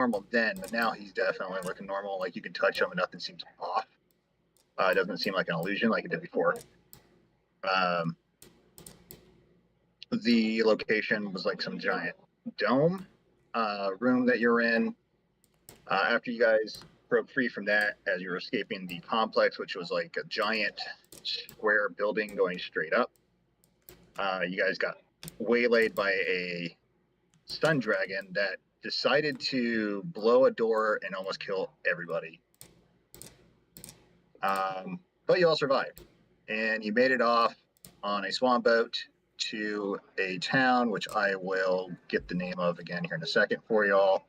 normal then, but now he's definitely looking normal. Like you can touch him and nothing seems off. It doesn't seem like an illusion like it did before. The location was like some giant dome room that you're in. After you guys broke free from that, as you were escaping the complex, which was like a giant square building going straight up, you guys got waylaid by a stun dragon that decided to blow a door and almost kill everybody. But you all survived, and you made it off on a swan boat to a town, which I will get the name of again here in a second for y'all.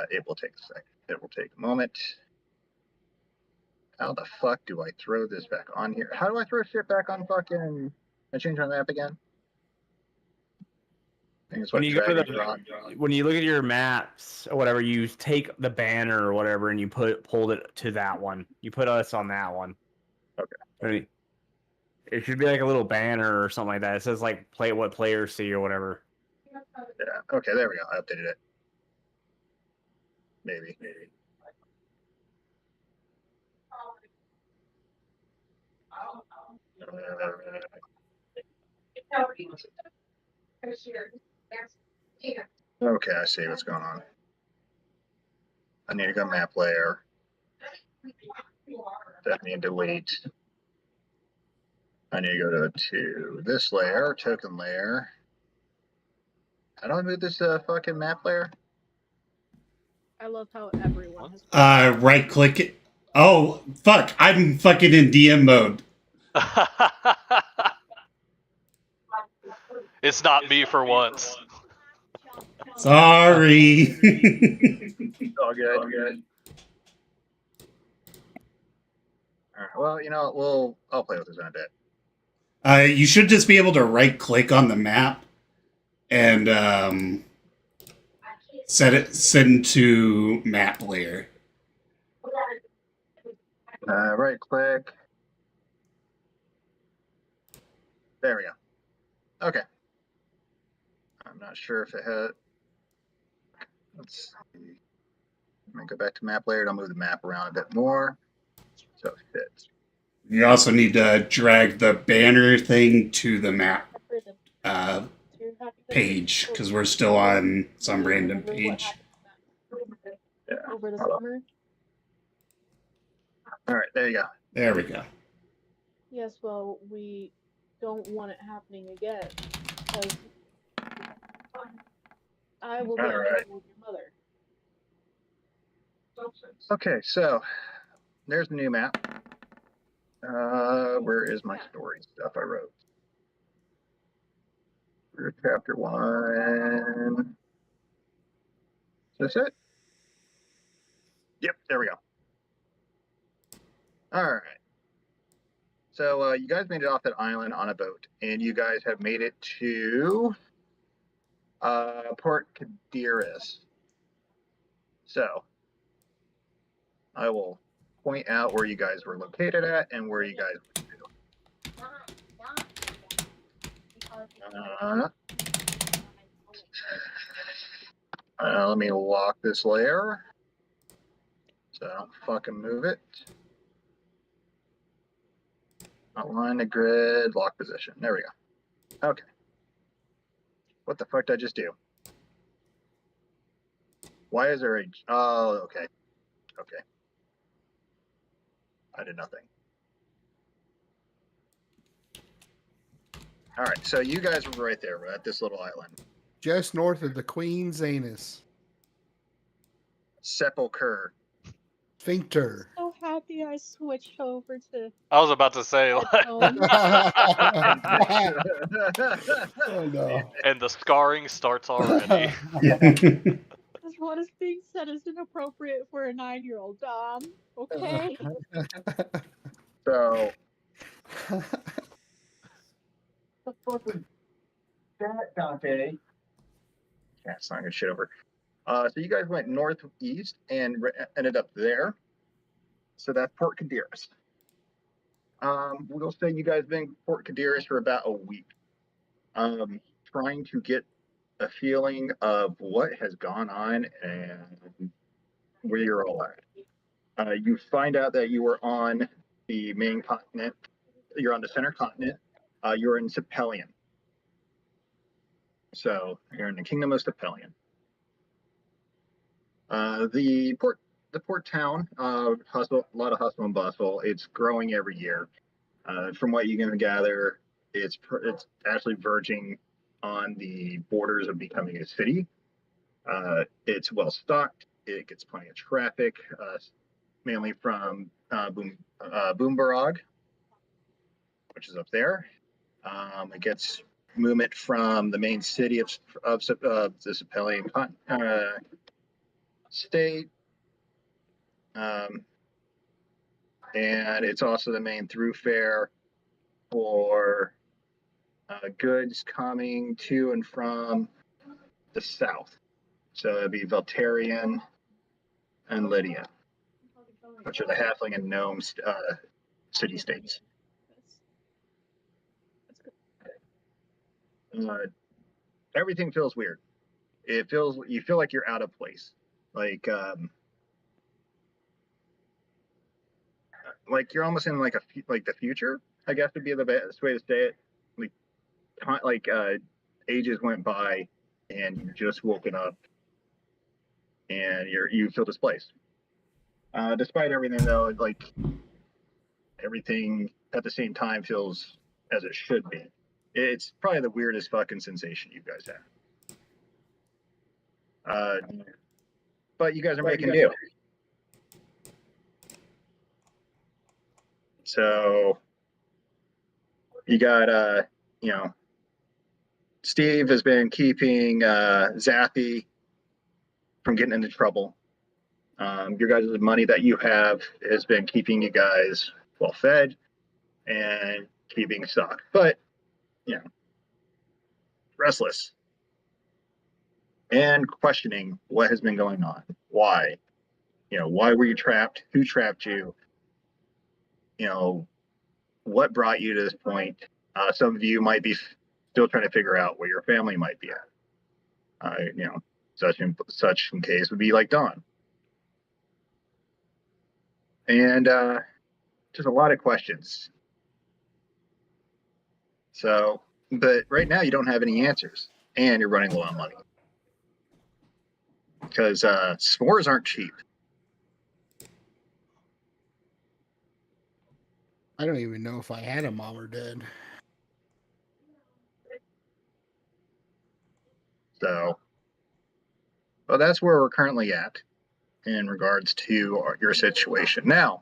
It will take a second. It will take a moment. How the fuck do I throw this back on here? How do I throw shit back on fucking... I change my map again? When you look at your maps or whatever, you take the banner or whatever and you pulled it to that one. You put us on that one. Okay. It should be like a little banner or something like that. It says like what players see or whatever. Yeah. Okay, there we go. I updated it. Maybe. Okay, I see what's going on. I need to go map layer. That need to delete. I need to go to this layer, token layer. How do I move this fucking map layer? I love how everyone has right click it. Oh, fuck. I'm fucking in DM mode. It's not me for once. Sorry. All good. All right. Well, you know, I'll play with this in a bit. You should just be able to right click on the map and send to map layer. Right click. There we go. Okay. I'm not sure if it had. Let's see. Let me go back to map layer. I'll move the map around a bit more so it fits. You also need to drag the banner thing to the map page because we're still on some random page. Yeah. over the summer. All right, there you go. There we go. Yes, well, we don't want it happening again. Because I will get in trouble with your mother. Okay, so there's the new map. Where is my story stuff I wrote? Chapter 1. Is this it? Yep, there we go. All right. So you guys made it off that island on a boat, and you guys have made it to Port Cadiris. So I will point out where you guys were located at and where you guys went to. Let me lock this layer. So don't fucking move it. Outline the grid, lock position. There we go. Okay. What the fuck did I just do? Why is there a... Oh, okay. Okay. I did nothing. All right, so you guys were right there. We're at this little island. Just north of the Queen's anus. Sepulcher. Sphincter. So happy I switched over to. I was about to say, like, Oh no. and the scarring starts already. Because what is being said is inappropriate for a 9-year-old, okay? So. What the fuck was that, Dante? Yeah, it's not good shit over. So you guys went northeast and ended up there. So that's Port Cadiris. We'll say you guys been in Port Cadiris for about a week. Trying to get a feeling of what has gone on and where you're all at. You find out that you are on the main continent. You're on the center continent. You're in Sepelian. So you're in the Kingdom of Sepelian. The port town, hustle, a lot of hustle and bustle. It's growing every year. From what you can gather, it's actually verging on the borders of becoming a city. It's well stocked. It gets plenty of traffic, mainly from Boomberog, which is up there. It gets movement from the main city of the Sepelian state. And it's also the main thoroughfare for goods coming to and from the south. So it'd be Valterian and Lydian, which are the halfling and gnome city-states. Everything feels weird. You feel like you're out of place. Like you're almost in like the future, I guess would be the best way to say it. Ages went by and you've just woken up and you feel displaced. Despite everything though, like everything at the same time feels as it should be. It's probably the weirdest fucking sensation you guys have. But you guys are making do. So you got Steve has been keeping Zappy from getting into trouble. Your guys' money that you have has been keeping you guys well fed and keeping stock, but restless and questioning what has been going on. Why? Why were you trapped? Who trapped you? What brought you to this point? Some of you might be still trying to figure out where your family might be at. Such in case would be like Dawn. And just a lot of questions. So, but right now you don't have any answers, and you're running low on money because s'mores aren't cheap. I don't even know if I had a mom or dad. So, well, that's where we're currently at in regards to your situation. Now,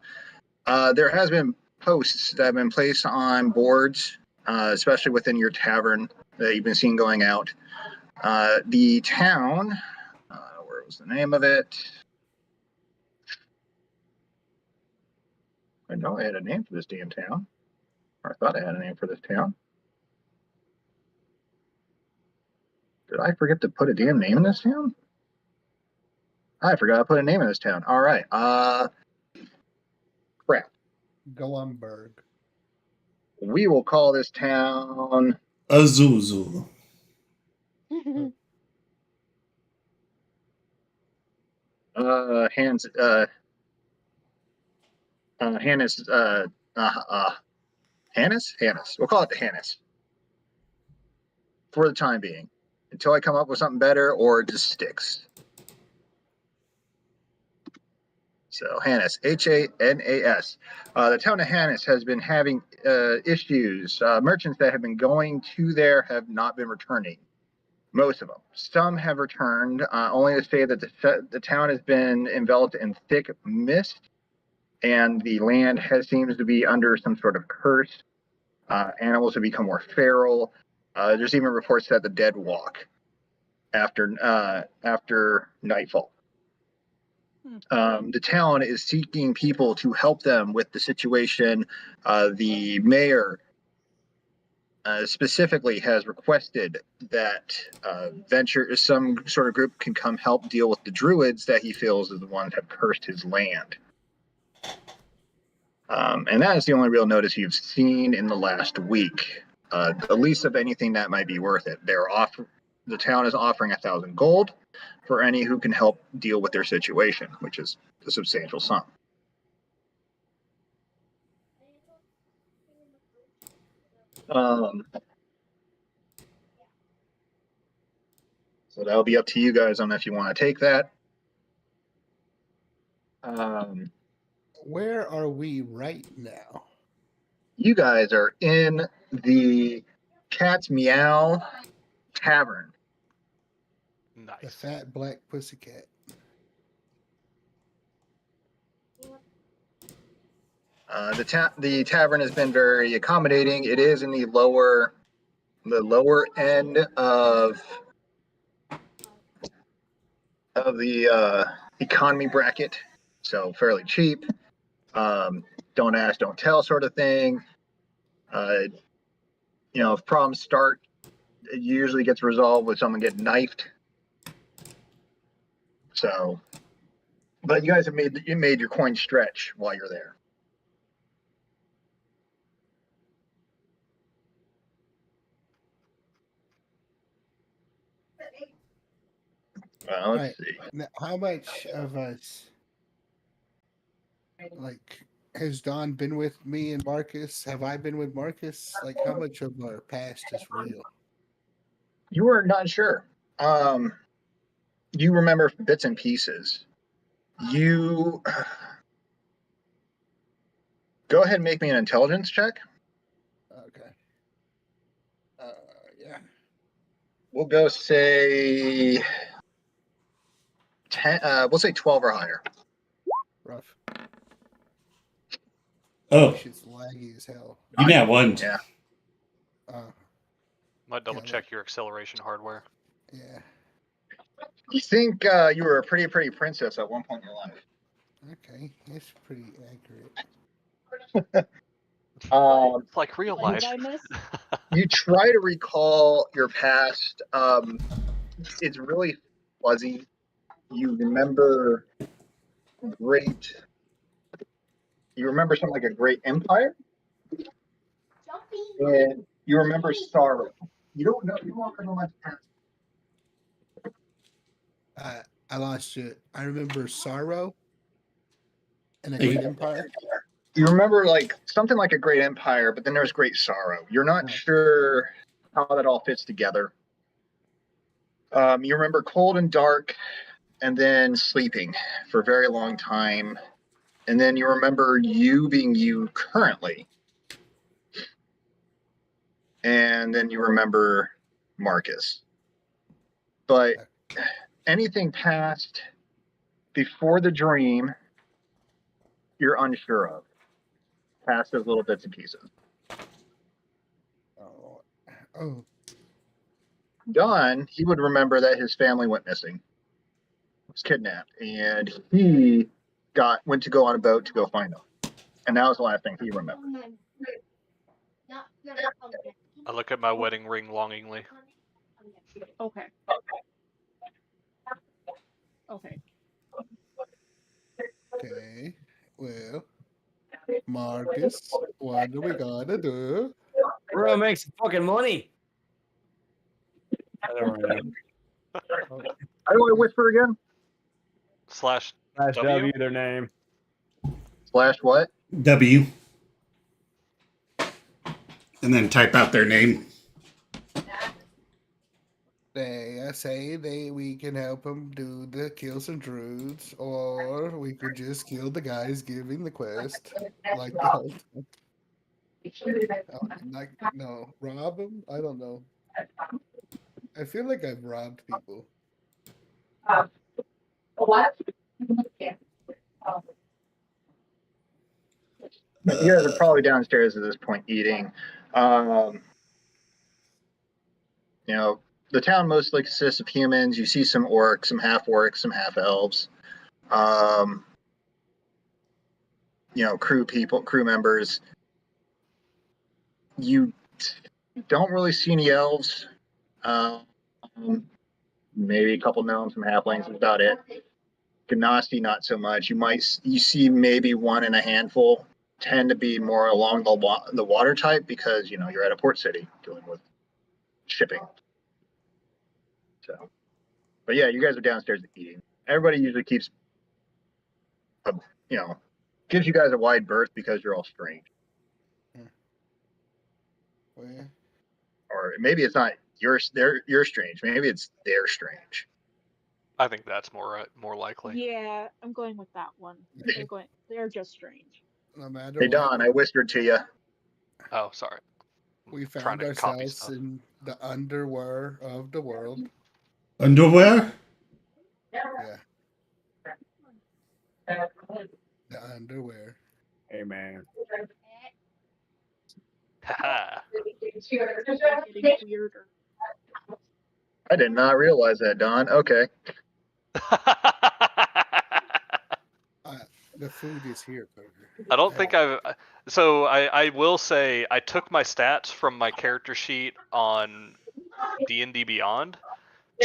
there has been posts that have been placed on boards, especially within your tavern that you've been seeing going out. The town, where was the name of it? I know I had a name for this damn town. Or I thought I had a name for this town. Did I forget to put a damn name in this town? I forgot to put a name in this town. All right. Crap. Glumberg. We will call this town Azuzu. Hannes. Hannes. We'll call it the Hannes for the time being, until I come up with something better or it just sticks. So Hannes, Hanas. The town of Hannes has been having issues. Merchants that have been going to there have not been returning. Most of them. Some have returned, only to say that the town has been enveloped in thick mist, and the land seems to be under some sort of curse. Animals have become more feral. There's even reports that the dead walk after nightfall. The town is seeking people to help them with the situation. The mayor specifically has requested that some sort of group can come help deal with the druids that he feels are the ones that have cursed his land. And that is the only real notice you've seen in the last week. The least of anything that might be worth it. They're the town is offering 1,000 gold for any who can help deal with their situation, which is a substantial sum. So that'll be up to you guys on if you want to take that. Where are we right now? You guys are in the Cat's Meow Tavern. The Nice. fat black pussycat. The tavern has been very accommodating. It is in the lower end of the economy bracket, so fairly cheap. Don't ask, don't tell sort of thing. If problems start, it usually gets resolved with someone getting knifed. So, but you guys have made your coin stretch while you're there. Let's Right. see. Now, how much of us, like, has Don been with me and Marcus? Have I been with Marcus? Like, how much of our past is real? You are not sure. You remember bits and pieces. You go ahead and make me an intelligence check. Okay. Yeah. We'll go say 10. We'll say 12 or higher. Rough. Oh, Shit's laggy as hell. you got one. Yeah. Might double Yeah, check your acceleration hardware. Yeah. You think you were a pretty princess at one point in your life. Okay. That's pretty accurate. It's like real What life. did I miss? You try to recall your past. It's really fuzzy. You remember something like a great empire, and you remember sorrow. You don't remember much past. I lost you. I remember sorrow and a Hey. great empire. You remember like something like a great empire, but then there's great sorrow. You're not Oh. sure how that all fits together. You remember cold and dark, and then sleeping for a very long time, and then you remember you being you currently, and then you remember Marcus. But anything past before the dream, you're unsure of. Past those little bits and pieces. Oh. Don, he would remember that his family went missing, was kidnapped, and he went to go on a boat to go find them. And that was the last thing he remembered. I look at my wedding ring longingly. Okay. Okay. Okay. Well, Marcus, what do we gotta do? We're gonna make some fucking money. I don't know. How do I whisper again? Slash Slash W? W their name. Slash what? W. And then type out their name. I say we can help them kill some druids, or we could just kill the guys giving the quest, like the whole time. No, rob them? I don't know. I feel like I've robbed people. You guys are probably downstairs at this point eating. The town mostly consists of humans. You see some orcs, some half orcs, some half elves. Crew members. You don't really see any elves. Maybe a couple gnomes, some halflings. That's about it. Ganasti, not so much. You see maybe one in a handful. Tend to be more along the water type because you're at a port city dealing with shipping. So, but yeah, you guys are downstairs eating. Everybody usually keeps, gives you guys a wide berth because you're all strange. Well, yeah. Or maybe it's not you're strange. Maybe it's they're strange. I think that's more likely. Yeah, I'm going with that one. They're just strange. No matter Hey what, Don, I whispered to you. Oh, sorry. we Trying found to copy ourselves stuff. in the underwear of the world. Underwear? Yeah, the underwear. Hey man. Haha. It's getting weirder. I did not realize that, Don. Okay. The food is here, Carter. I don't think I've. So I will say I took my stats from my character sheet on D&D Beyond.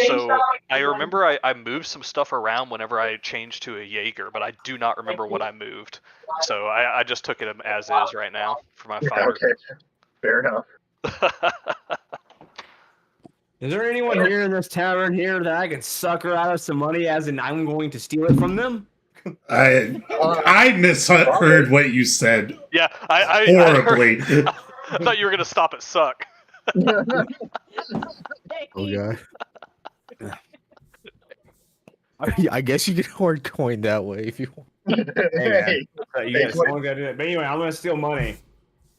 So I remember I moved some stuff around whenever I changed to a Jaeger, but I do not remember what I moved. So I just took it as is right now for my fighter. Okay. Fair enough. Is there anyone here in this tavern here that I can sucker out of some money as in I'm going to steal it from them? I misheard what you said Yeah, I horribly. I thought you were gonna stop at suck. Oh god. I guess you can hoard coin that way if you want. Hey, You guys, someone's gotta do it. But anyway, I'm gonna steal money.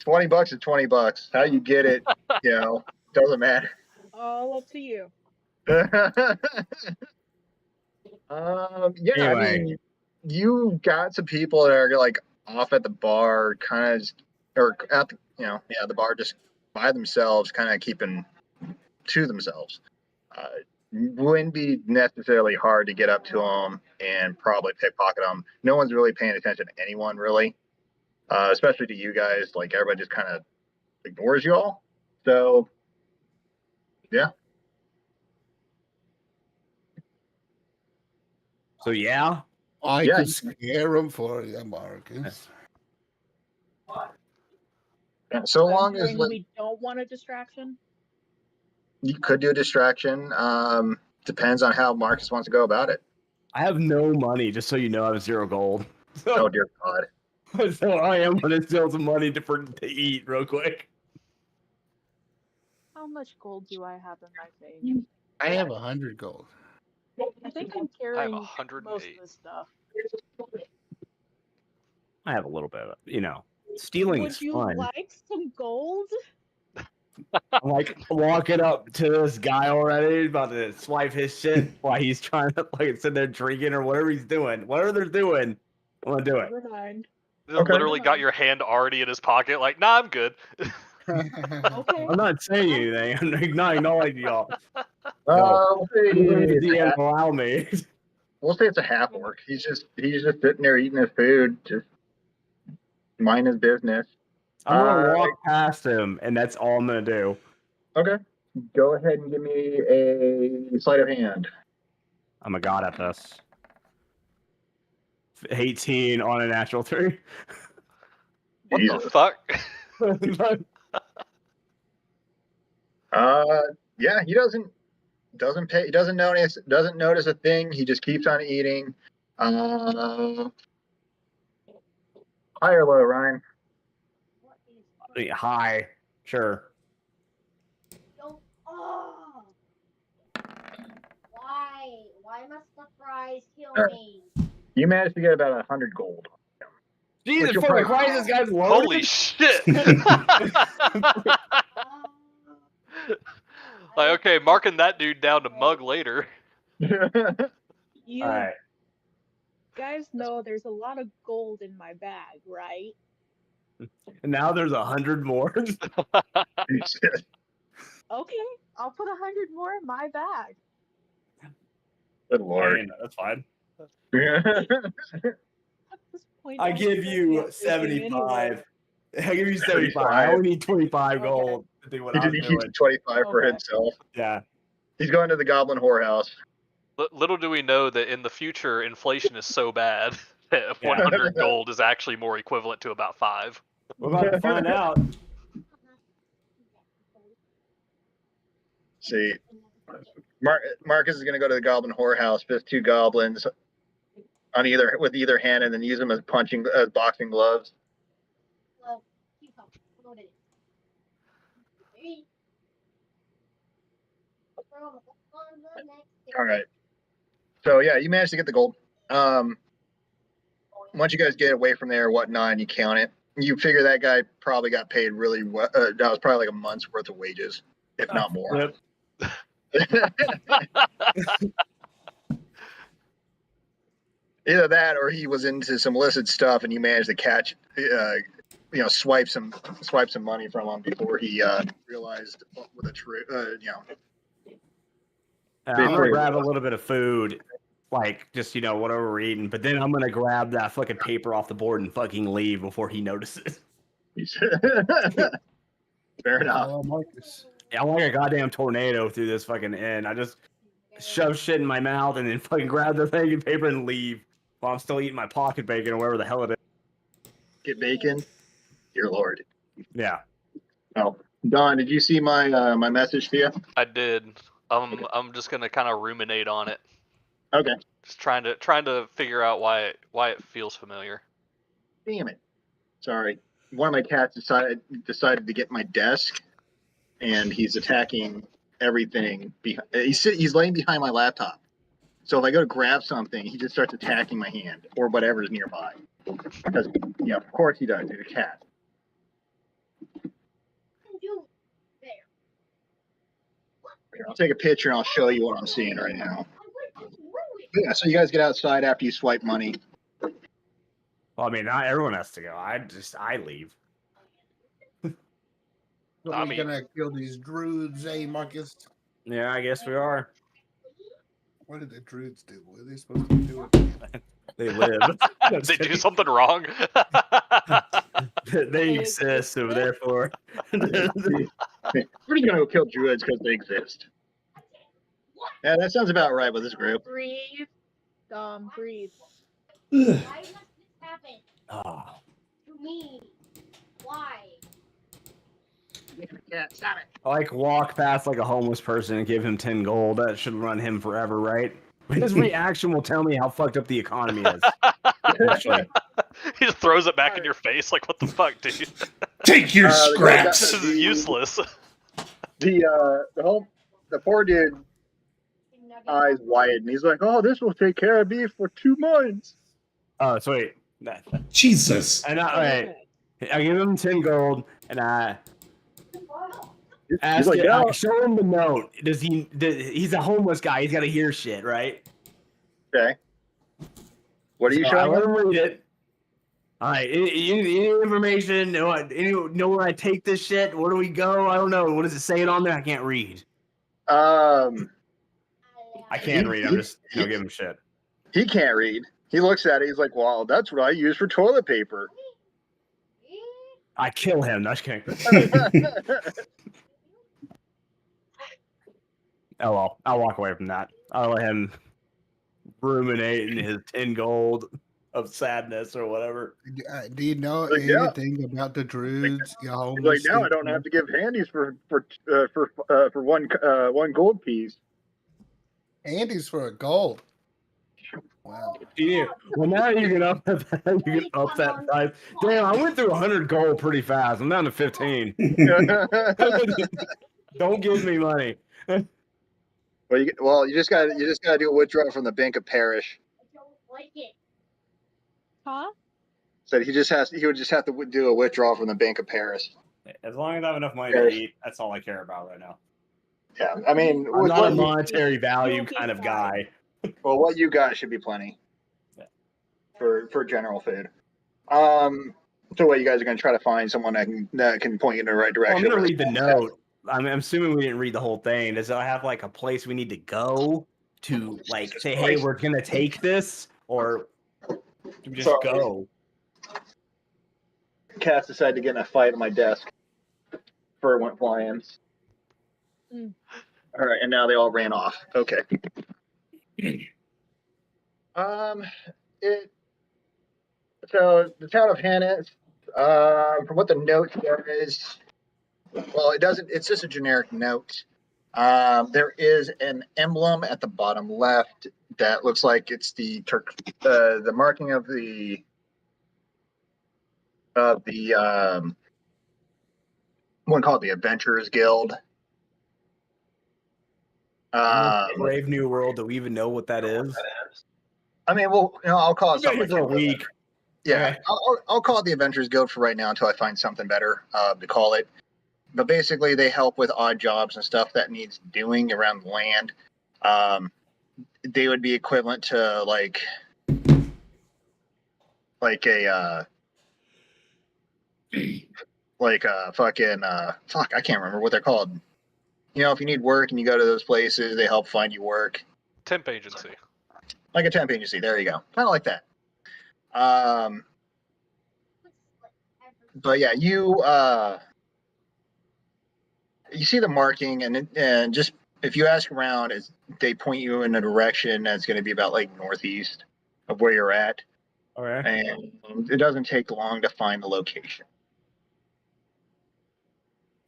$20 is $20. How you get it, doesn't matter. All up to you. Yeah, I Anyway. mean, you got some people that are like off at the bar, kind of, or at the, the bar just by themselves, kind of keeping to themselves. Wouldn't be necessarily hard to get up to them and probably pickpocket them. No one's really paying attention to anyone, really, especially to you guys. Like everybody just kind of ignores you all. So, yeah. So yeah. I Yeah, could scare them for you, Marcus. So I'm long as hearing we don't want a distraction. you could do a distraction. Depends on how Marcus wants to go about it. I have no money, just so you know. I have 0 gold. Oh dear God. So I am gonna steal some money to eat real quick. How much gold do I have in my thing? I have 100 gold. I think I'm I have carrying most 108. of the stuff. I have a little bit of, stealing Would is you fun. like some gold? I'm like walking up to this guy already, about to swipe his shit while he's trying to sit there drinking or whatever he's doing. Whatever they're doing, I'm gonna do it. Never mind. Literally got your hand already in his pocket, like, nah, I'm good. Okay. I'm not saying anything. I'm not acknowledging y'all. We'll The say, DM allow me. it's a half orc. He's just sitting there eating his food, just mind his business. I'm gonna walk past him, and that's all I'm gonna do. Okay. Go ahead and give me a sleight of hand. I'm a god at this. 18 on a natural 3. What Jesus. the fuck? Yeah, he doesn't pay. He doesn't notice a thing. He just keeps on eating. High or low, Ryan? Hi. Sure. Don't. Oh. Why must the fries kill me? You managed to get about 100 gold. Jesus What's your fucking price? Christ, this guy's loaded. Holy shit! Like, okay, marking that dude down to mug later. You Alright. guys know there's a lot of gold in my bag, right? And now there's 100 more. Okay, I'll put 100 more in my bag. Good lord. That's fine. At this point, I I'm give you not thinking 75. I give you 75. I only need 25 Okay. gold to do what He I'm keeps doing. 25 for Okay. himself. Yeah. He's going to the Goblin Whorehouse. Little do we know that in the future, inflation is so bad that Yeah. 100 gold is actually more equivalent to about 5. We're about to find out. See, Marcus is going to go to the Goblin Whorehouse, fist 2 goblins on with either hand, and then use them as boxing gloves. Well, keep up. Loaded. Three. Throw 'em on the next All right. So yeah, you managed to get the gold. Once you guys get away from there, whatnot, and you count it, you figure that guy probably got paid really well. That was probably like a month's worth of wages, if not more. Either that, or he was into some illicit stuff, and you managed to catch, swipe some money from him before he realized with a I'm gonna grab a little bit of food, like just whatever we're eating. But then I'm gonna grab that fucking paper off the board and fucking leave before he notices. Fair enough. Oh, Marcus. Yeah, I'm like a goddamn tornado through this fucking inn. I just shove shit in my mouth and then fucking grab the thing and paper and leave while I'm still eating my pocket bacon or whatever the hell it is. Get bacon, dear Lord. Yeah. Oh, Don, did you see my my message to you? I did. I'm just gonna kind of ruminate on it. Okay. Just trying to figure out why it feels familiar. Damn it. Sorry. One of my cats decided to get my desk, and he's attacking everything. He's laying behind my laptop. So if I go to grab something, he just starts attacking my hand or whatever's nearby. Because, of course he does. He's a cat. You there. Here, I'll take a picture and I'll show you what I'm seeing right now. Yeah, so you guys get outside after you swipe money. Well, I mean, not everyone has to go. I leave. We're gonna kill these druids, Marcus? Yeah, I guess we are. What did the druids do? What are they supposed to be doing? They live. They do something wrong. They exist, so therefore. We're just gonna go kill druids because they exist. Yeah, that sounds about right with this group. Breathe. Breathe. Why must this happen Oh. to me? Why? Yeah, stop it. I walk past like a homeless person and give him 10 gold. That should run him forever, right? His reaction will tell me how fucked up the economy is. Actually. He just throws it back in your face. Like, what the fuck, dude? Take your This scraps. is useless. The poor dude eyes widen. And he's like, "Oh, this will take care of me for 2 months." Oh, sweet. Jesus. And I give him 10 gold, and I ask like, him, "Yeah." I show him the note. He's a homeless guy. He's got to hear shit, right? Okay. What are you So I showing let him? him read it. All right. Any information? Know where I take this shit? Where do we go? I don't know. What does it say on there? I can't read. I can't read. I'm just giving him shit. He can't read. He looks at it. He's like, "Wow, that's what I use for toilet paper." I kill him. No, I'm just kidding. Oh well, I'll walk away from that. I'll let him ruminate in his 10 gold of sadness or whatever. Do you know Like, yeah. anything about the druids? He's like, "Now I don't have to give handies for one gold piece." Andy's for a gold. Wow. Yeah. Well, now you can up that price. Damn, I went through 100 gold pretty fast. I'm down to 15. Don't give me money. Well, you just gotta do a withdrawal from the Bank of Parish. I don't like it. Huh? So he would just have to do a withdrawal from the Bank of Paris. As long as I have enough money to eat, that's all I care about right now. Yeah, I mean, I'm not a monetary value kind of guy. Well, what you got should be plenty for general food. So what, you guys are going to try to find someone that can point you in the right direction? Well, I'm going to read the note. I'm assuming we didn't read the whole thing. Does it have like a place we need to go to like say, hey, we're going to take this, or do we just go? Cats decided to get in a fight on my desk. Fur went flying. All right, and now they all ran off. Okay. So the town of Hannes, from what the note says, well, it doesn't. It's just a generic note. There is an emblem at the bottom left that looks like it's the marking of the one called the Adventurers Guild. Brave New World. Do we even know what that is? I mean, well, I'll call it I've been here something. for a week. Yeah, Okay. I'll call it the Adventurers Guild for right now until I find something better to call it. But basically, they help with odd jobs and stuff that needs doing around the land. They would be equivalent to like a fucking fuck. I can't remember what they're called. If you need work and you go to those places, they help find you work. Temp agency. Like a temp agency. There you go. Kind of like that. But yeah, you see the marking, and just if you ask around, they point you in a direction that's going to be about like northeast of where you're at, Okay. and it doesn't take long to find the location.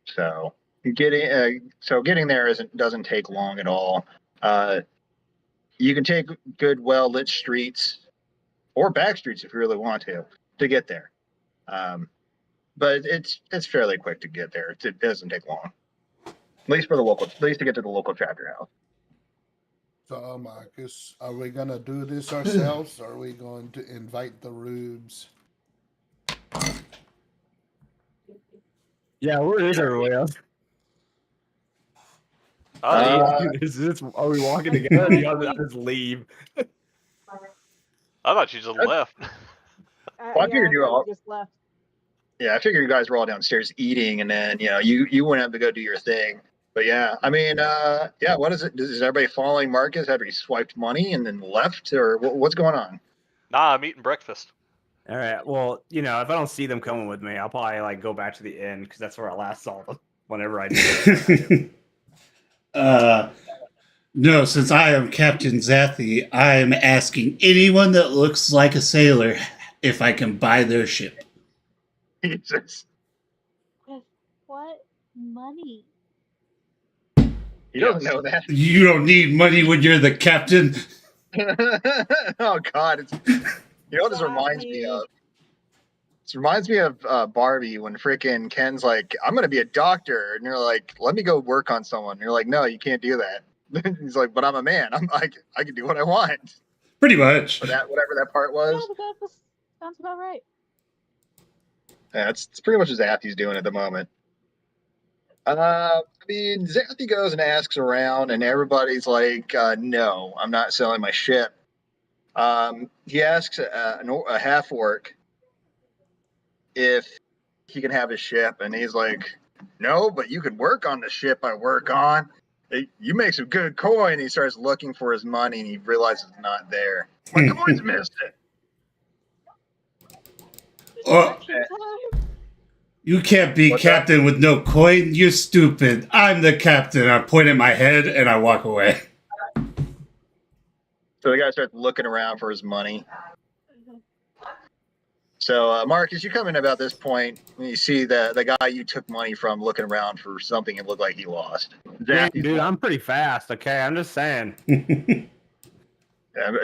So getting there doesn't take long at all. You can take good, well lit streets or back streets if you really want to get there. But it's fairly quick to get there. It doesn't take long. At least to get to the local chapter house. So, Marcus, are we gonna do this ourselves, or are we going to invite the rubes? Yeah, where is everybody else? Are we walking together? Or do y'all just leave? I thought you just left. Well, I figured you were all. just left. Yeah, I figured you guys were all downstairs eating, and then you went up to go do your thing. But yeah, I mean, yeah, what is it? Is everybody following Marcus after he swiped money and then left, or what's going on? Nah, I'm eating breakfast. All right. Well, if I don't see them coming with me, I'll probably like go back to the inn because that's where I last saw them. Whenever I do. No, since I am Captain Zathy, I am asking anyone that looks like a sailor if I can buy their ship. Jesus, With what money? he doesn't know that. You don't need money when you're the captain. Oh God, what this reminds me of? This reminds me of Barbie when freaking Ken's like, "I'm gonna be a doctor," and you're like, "Let me go work on someone." And you're like, "No, you can't do that." He's like, "But I'm a man. I can do what I want." Pretty much. Or whatever that part was. Yeah, that sounds about right. Yeah, it's pretty much as Zathy's doing at the moment. I mean, Zathy goes and asks around, and everybody's like, "No, I'm not selling my ship." He asks a half orc if he can have his ship, and he's like, "No, but you can work on the ship I work on. You make some good coin." He starts looking for his money, and he realizes it's not there. My coin's missing. Oh, Distraction time. you can't be What's captain with no coin. You're stupid. I'm the captain. I point at my head and I walk away. So the guy starts looking around for his money. So, Marcus, you come in about this point when you see the guy you took money from looking around for something it looked like he lost. Damn, dude, I'm pretty fast. Okay, I'm just saying. And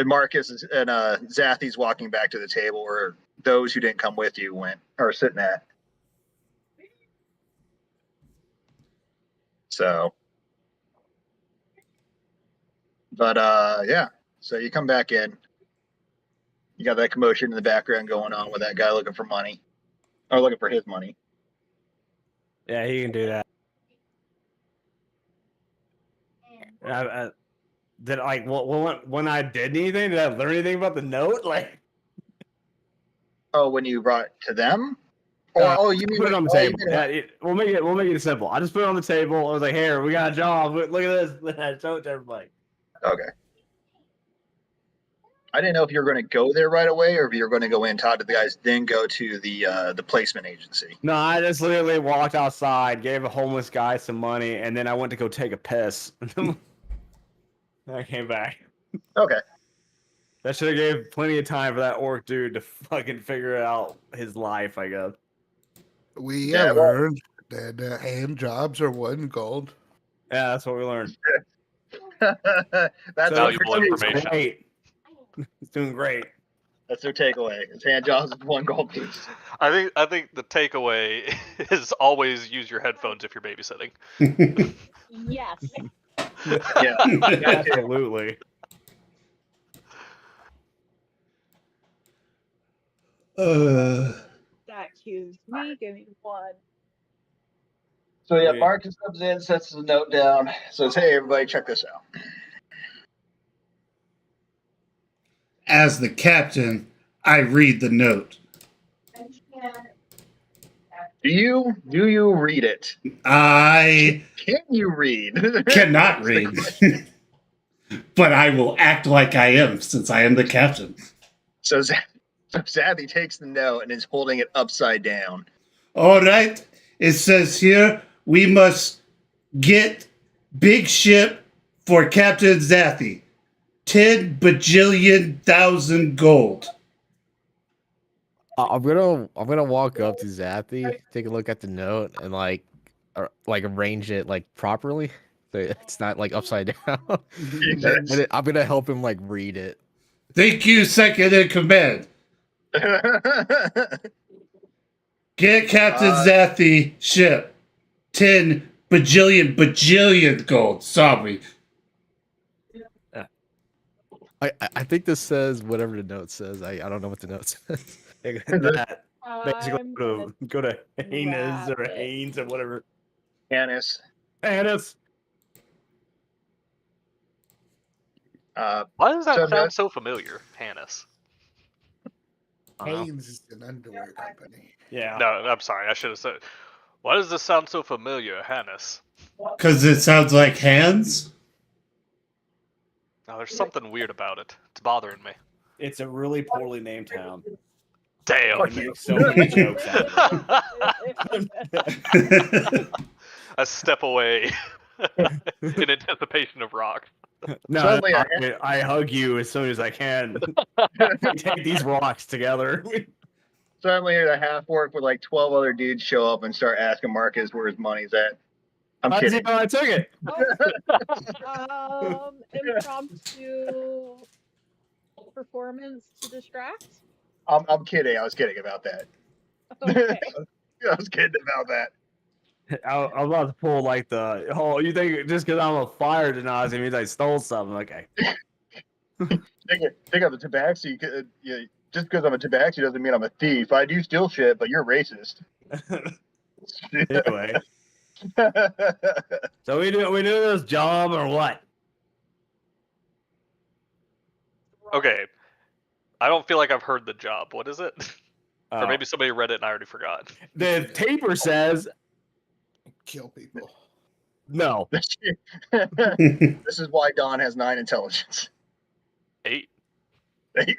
Marcus and Zathy's walking back to the table where those who didn't come with you are sitting at. So, but yeah. So you come back in. You got that commotion in the background going on with that guy looking for money, or looking for his money. Yeah, he can do that. Did when I did anything? Did I learn anything about the note? Like, oh, when you brought it to them? Or you mean put it on the table? Yeah, we'll make it simple. I just put it on the table. I was like, "Here, we got a job. Look at this." I showed it to everybody. Okay. I didn't know if you were going to go there right away, or if you were going to go in, talk to the guys, then go to the placement agency. No, I just literally walked outside, gave a homeless guy some money, and then I went to go take a piss. I came back. Okay. That should have gave plenty of time for that orc dude to fucking figure out his life, I guess. We have learned that hand jobs are 1 gold. Yeah, that's what we learned. That's Valuable their, information. Great. He's doing great. that's their takeaway. It's hand jobs with 1 gold piece. I think the takeaway is always use your headphones if you're babysitting. Yes. Yeah. That too. Absolutely. That cues me. Give me 1. So yeah, Wait. Marcus comes in, sets the note down, says, "Hey, everybody, check this out." As the captain, I read the note. Do you read it? I Can you read? cannot read, but I will act like I am since I am the captain. So Zaddy takes the note and is holding it upside down. All right. It says here we must get big ship for Captain Zathy. 10 bajillion thousand gold. I'm gonna walk up to Zathy, take a look at the note, and like arrange it like properly, so it's not like upside down. And I'm gonna help him like read it. Thank you, second in command. Get Captain Zathy ship. 10 bajillion gold. Sorry. I think this says whatever the note says. I don't know what the note says. That basically I'm go to Haynes or grab it. Haynes or whatever. Hannes, Hannes. Why does that So sound no- so familiar, Hannes? Hanes is an underwear company. Yeah. No, I'm sorry. I should have said. Why does this sound so familiar, Hannes? Because it sounds like hands. Oh, there's something weird about it. It's bothering me. It's a really poorly named town. Damn. They make so many jokes out of it. A step away in anticipation of rock. No, Suddenly I hug you as soon as I can. We take these rocks together. Suddenly, a half orc with like 12 other dudes show up and start asking Marcus where his money's at. I'm How does he kidding. know I took it? Impromptu performance to distract. I'm kidding. I was kidding about that. Okay. I was kidding about that. I'm about to pull like you think just because I'm a fire denier means I stole something? Okay. Think I'm a tabaxi. Just because I'm a tabaxi doesn't mean I'm a thief. I do steal shit, but you're racist. Anyway, so we do this job or what? Okay. I don't feel like I've heard the job. What is it? Or Oh. maybe somebody read it and I already forgot. The taper says Kill people. no. This is why Don has 9 intelligence. 8?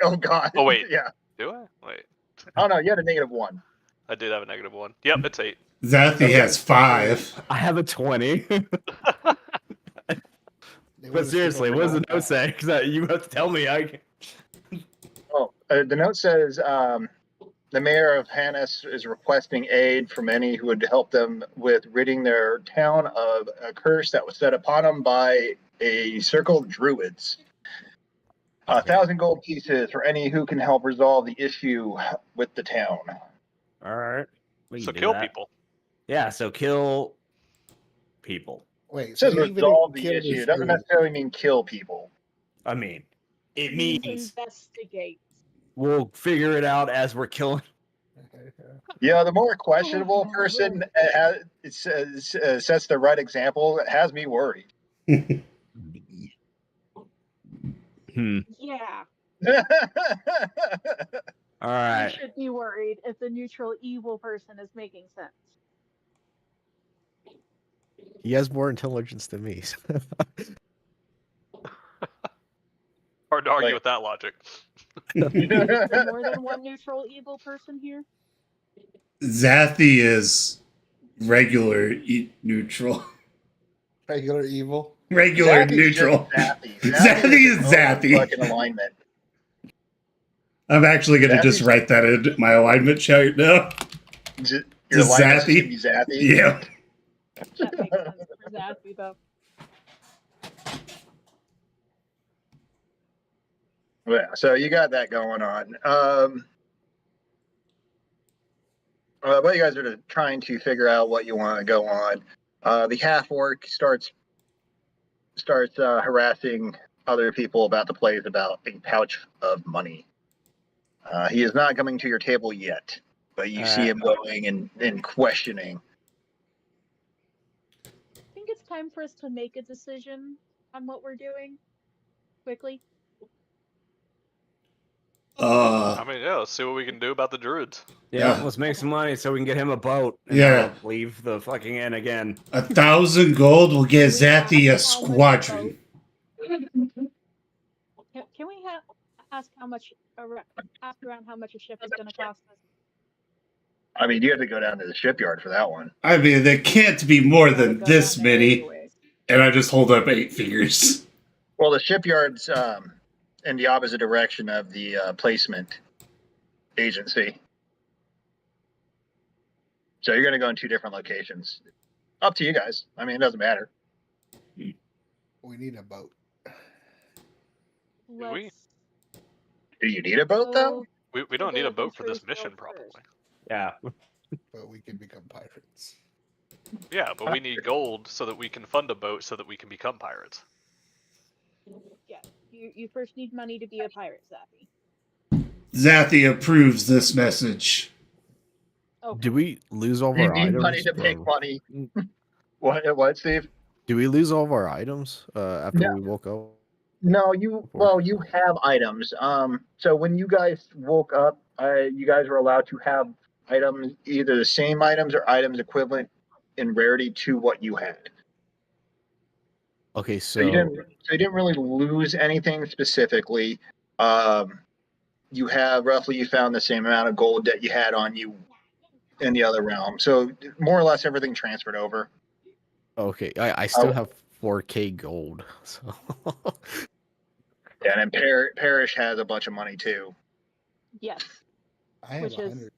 Oh God. Oh, wait. Yeah. Do I? Wait. Oh no, you had a -1. I did have a -1. Yep, it's 8. Zathy has 5. I have a 20. They But would've seriously, still what does the been note say? Because you have to tell me. The note says the mayor of Hannes is requesting aid from any who would help them with ridding their town of a curse that was set upon them by a circle of druids. 1,000 gold pieces for any who can help resolve the issue with the town. All right. We can So do kill that. people. Yeah, so kill people. Wait, It says so even resolve the kill issue. this It doesn't dude. necessarily mean kill people. I mean, it Means means investigate. we'll figure it out as we're killing. Yeah, the more questionable person sets the right example, it has me worried. Yeah. All You right. should be worried if the neutral evil person is making sense. He has more intelligence than me. Hard to argue Like- with that logic. Is there more than one neutral evil person here? Zathy is regular neutral. Regular evil. Regular Zathy's neutral. just Zathy. Zathy is his own Zathy. Fucking alignment. I'm actually going to Zathy's- just write that in my alignment chart now. Your Just alignment Zathy? should be Zathy. Yeah. That makes sense for Zappy, though. Yeah, so you got that going on. While you guys are trying to figure out what you want to go on, the half orc starts harassing other people about the place about a pouch of money. He is not coming to your table yet, but you see him going and questioning. I think it's time for us to make a decision on what we're doing quickly. I mean, yeah, let's see what we can do about the druids. Yeah, Yeah. let's make some money so we can get him a boat. And Yeah. then leave the fucking inn again. 1,000 gold will get Can we ask Zathi a how much squadron. Can we ask how much ask around how much a ship is going to cost us? I mean, you have to go down to the shipyard for that one. I mean, there can't be more Gotta than go this down there many. anyways. And I just hold up 8 fingers. Well, the shipyard's in the opposite direction of the placement agency. So you're going to go in 2 different locations. Up to you guys. I mean, it doesn't matter. We need a boat. we? Let's Do you need a boat, though? go We don't need the a boat for this adventurers mission, go probably. first. Yeah. But we can become pirates. Yeah, but we need gold so that we can fund a boat so that we can become pirates. Yeah, you first need money to be a pirate, Zappy. Zathi approves this message. Okay. Do we lose all of You our need items? money to make or- money. What, Steve? Do we lose all of our items after No. we woke up? No, you have items. So when you guys woke up, you guys were allowed to have items, either the same items or items equivalent in rarity to what you had. Okay, So you didn't really lose anything specifically. You found the same amount of gold that you had on you in the other realm. So more or less everything transferred over. okay, I still have 4K gold. So Yeah, and then Parrish has a bunch of money too. Yes, I have which is 100.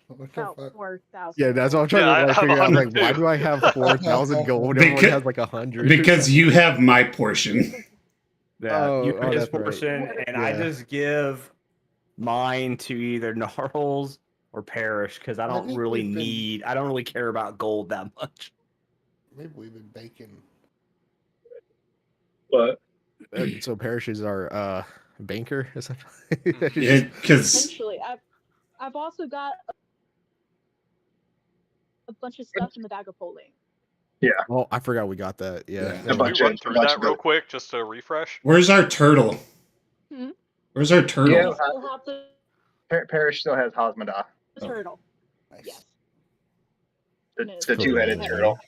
What the about fuck? 4,000. yeah, that's what I'm trying Yeah, to I like, have figure out. 100 Like, why too. do I have 4,000 gold? Everyone Because- has like 100. Because you have my portion. Yeah, Oh, you oh, get his that's right. portion, and I Yeah. just give mine to either Gnarls or Parrish because I don't think really we've been- need. I don't really care about gold that much. Maybe we've been baking. But So Parrish is our banker, essentially. Yeah, because Essentially, I've also got a bunch of stuff in the bag of holding. Oh, I forgot we got that. Yeah. Yeah. never A Can we bunch mind. run of- through bunch that of real the- quick just to refresh? where's our turtle? Hmm? Where's our turtle? Yeah. We still have Parrish still has Hosmada, the turtle. Nice. Yes. the Nice. 2-headed Cool. turtle.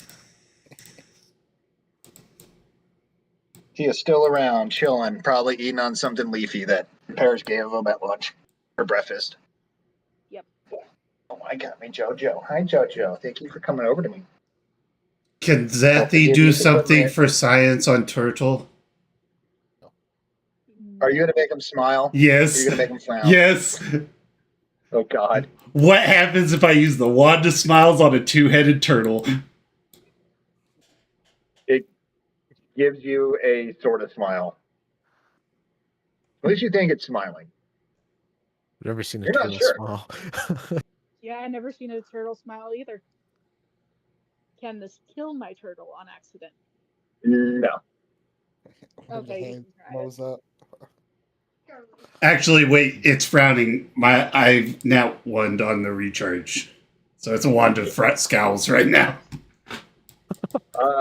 He is still around, chilling, probably eating on something leafy that Parrish gave him at lunch for breakfast. Yep. Oh, I got me, JoJo. Hi, JoJo. Thank you for coming over to me. Can Zathi do something for science on turtle? Are you gonna make him smile? Are Yes. you gonna make him frown? Yes. Oh God. What happens if I use the wand of smiles on a 2-headed turtle? It gives you a sort of smile. At least you think it's smiling. Never seen a You're not turtle sure. smile. Yeah, I never seen a turtle smile either. Can this kill my turtle on accident? No. When the Okay, you hand can try it. blows up. Actually, wait, it's frowning. I've now wand on the recharge. So it's a wand of scowls right now.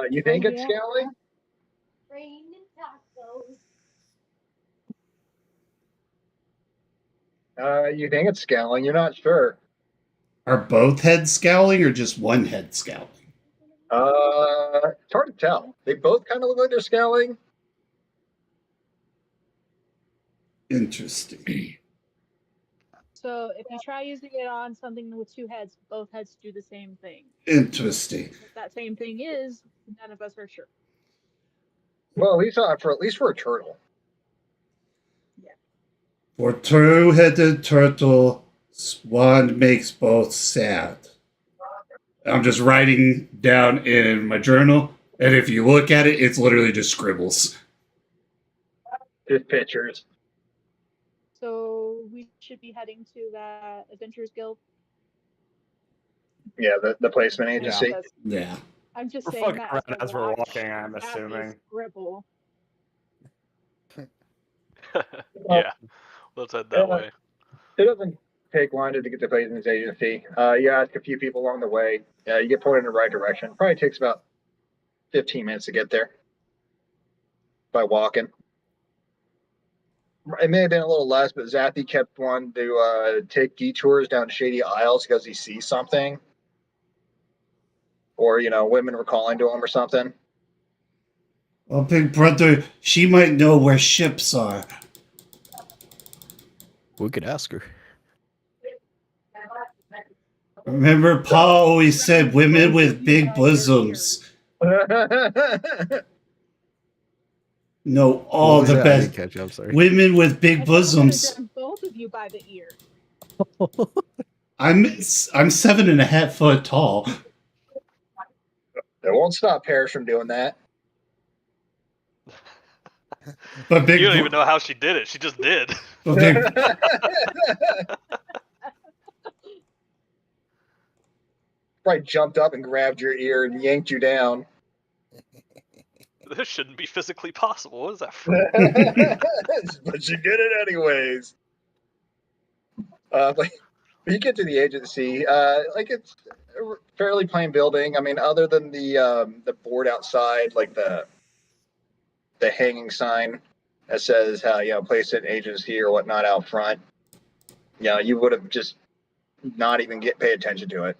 You think Oh, it's yeah. scowling? Rain and tacos. You think it's scowling? You're not sure. Are both heads scowling or just one head scowling? It's hard to tell. They both kind of look like they're scowling. Interesting. So if you try using it on something with 2 heads, both heads do the same thing. Interesting. What that same thing is, none of us are sure. Well, at least for a turtle. For 2-headed turtle, swan makes both sad. I'm just writing down in my journal, and if you look at it, it's literally just scribbles. Just pictures. we should be heading to that Adventurers Guild? Yeah, the placement Yeah. agency. Yeah. I'm just We're saying fucking that around as, I as we're watch walking, I'm Kathy's assuming. scribble. Yeah, let's head that way. It doesn't take long to get to placement agency. You ask a few people along the way. You get pointed in the right direction. Probably takes about 15 minutes to get there by walking. It may have been a little less, but Zathy kept wanting to take detours down shady aisles because he sees something. Or, women were calling to him or something. Well, Big Brother, she might know where ships are. We could ask her. Remember, Pa always said women with big bosoms know all What was the that? I best. didn't catch you, I'm sorry. Women with big I thought I would have bosoms. grabbed both of you by the ear. I'm 7.5 foot tall. It won't stop Paris from doing that. But You don't even know how she did it. She just did. But big, Probably jumped up and grabbed your ear and yanked you down. This shouldn't be physically possible. What is that for? But you did it anyways. But you get to the agency, it's a fairly plain building. I mean, other than the board outside, like the hanging sign that says place an agency or whatnot out front. You would have just not even pay attention to it.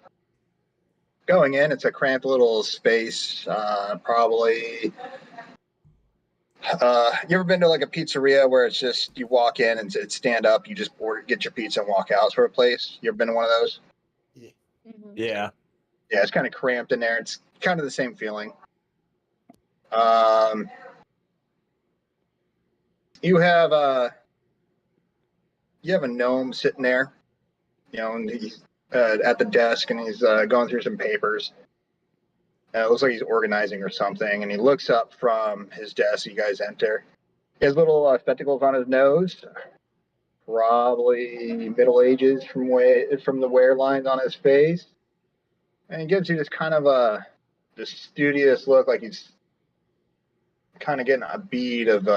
Going in, it's a cramped little space, probably. You ever been to like a pizzeria where it's just you walk in and it's stand up, you just order, get your pizza and walk out sort of place? You ever been to one of those? Mm-hmm. Yeah. Yeah, it's kind of cramped in there. It's kind of the same feeling. You have a gnome sitting there, and he's at the desk and he's going through some papers. It looks like he's organizing or something, and he looks up from his desk. You guys enter. He has little spectacles on his nose, probably Middle Ages from the wear lines on his face, and he gives you this kind of this studious look, like he's kind of getting a bead of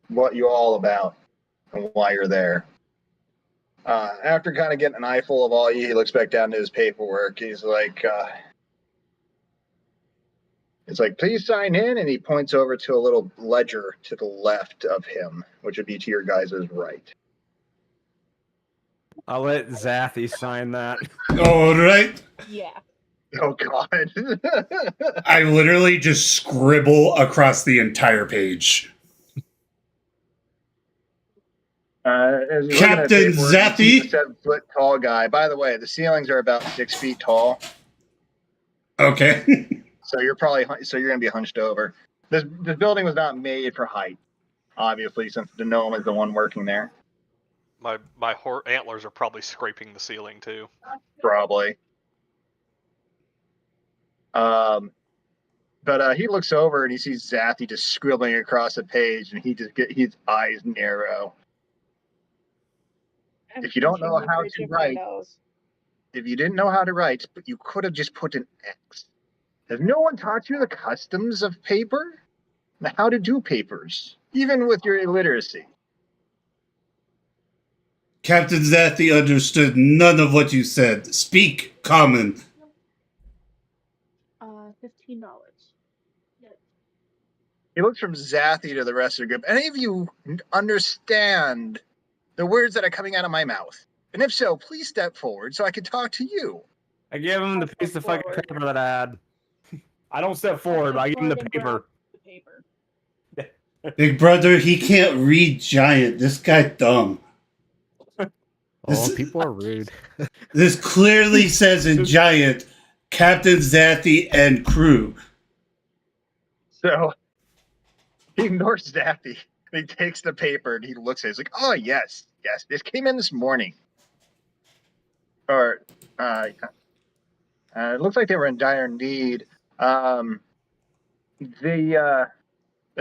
what you all about and why you're there. After kind of getting an eyeful of all you, he looks back down to his paperwork. He's like, it's like, please sign in, and he points over to a little ledger to the left of him, which would be to your guys' right. I'll let Zathy sign that. all right. Yeah. Oh, God. I literally just scribble across the entire page. As you're Captain looking at paperwork, Zathy? you see the 7-foot tall guy. By the way, the ceilings are about 6 feet tall. Okay. So you're going to be hunched over. This building was not made for height, obviously, since the gnome is the one working there. My antlers are probably scraping the ceiling too. Probably. But he looks over and he sees Zathy just scribbling across the page, and his eyes narrow. If you don't know how to write, if you didn't know how to write, but you could have just put an X. Has no one taught you the customs of paper? And how to do papers, even with your illiteracy? Captain Zathy understood none of what you said. Speak common. $15. He looks from Zathy to the rest of the group. Any of you understand the words that are coming out of my mouth? And if so, please step forward so I can talk to you. I gave him the piece of fucking paper that I had. I don't step forward, but I give him the paper. Big Brother, he can't read giant. This guy dumb. Oh, people are rude. This clearly says in giant, Captain Zathy and crew. So he ignores Zathy. He takes the paper and he looks at it. He's like, oh, yes, this came in this morning. Or, it looks like they were in dire need. The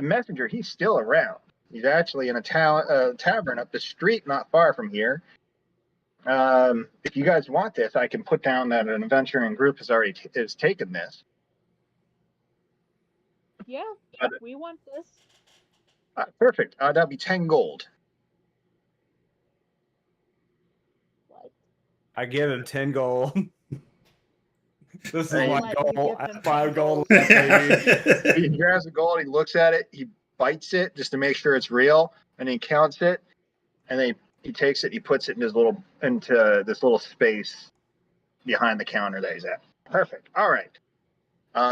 messenger, he's still around. He's actually in a tavern up the street, not far from here. If you guys want this, I can put down that an adventuring group has taken this. Yeah, Uh, we want this. Perfect. That'll be 10 gold. What? I give him 10 gold. This is Hey, my let you goal. give I him have 5 10 gold gold. left, baby. He grabs the gold, he looks at it, he bites it just to make sure it's real, and he counts it, and then he takes it, he puts it into this little space behind the counter that he's at. Perfect. All right.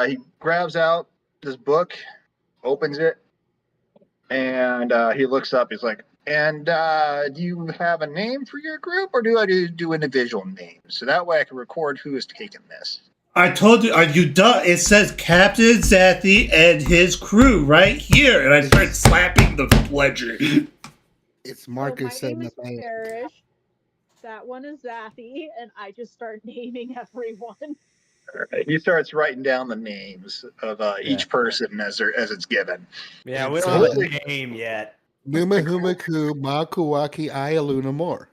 He grabs out this book, opens it, and he looks up. He's like, "And do you have a name for your group, or do I do individual names? So that way I can record who has taken this." I told you, are you done? It says Captain Zathy and his crew right here. And I start slapping the ledger. It's So my Marcus name and is Nathaniel. Parrish. That one is Zathy, and I just start naming everyone. All right. He starts writing down the names of each person as it's given. Yeah, And we don't have Completely- a name yet. Numa Humaku Makuwaki Ayaluna more.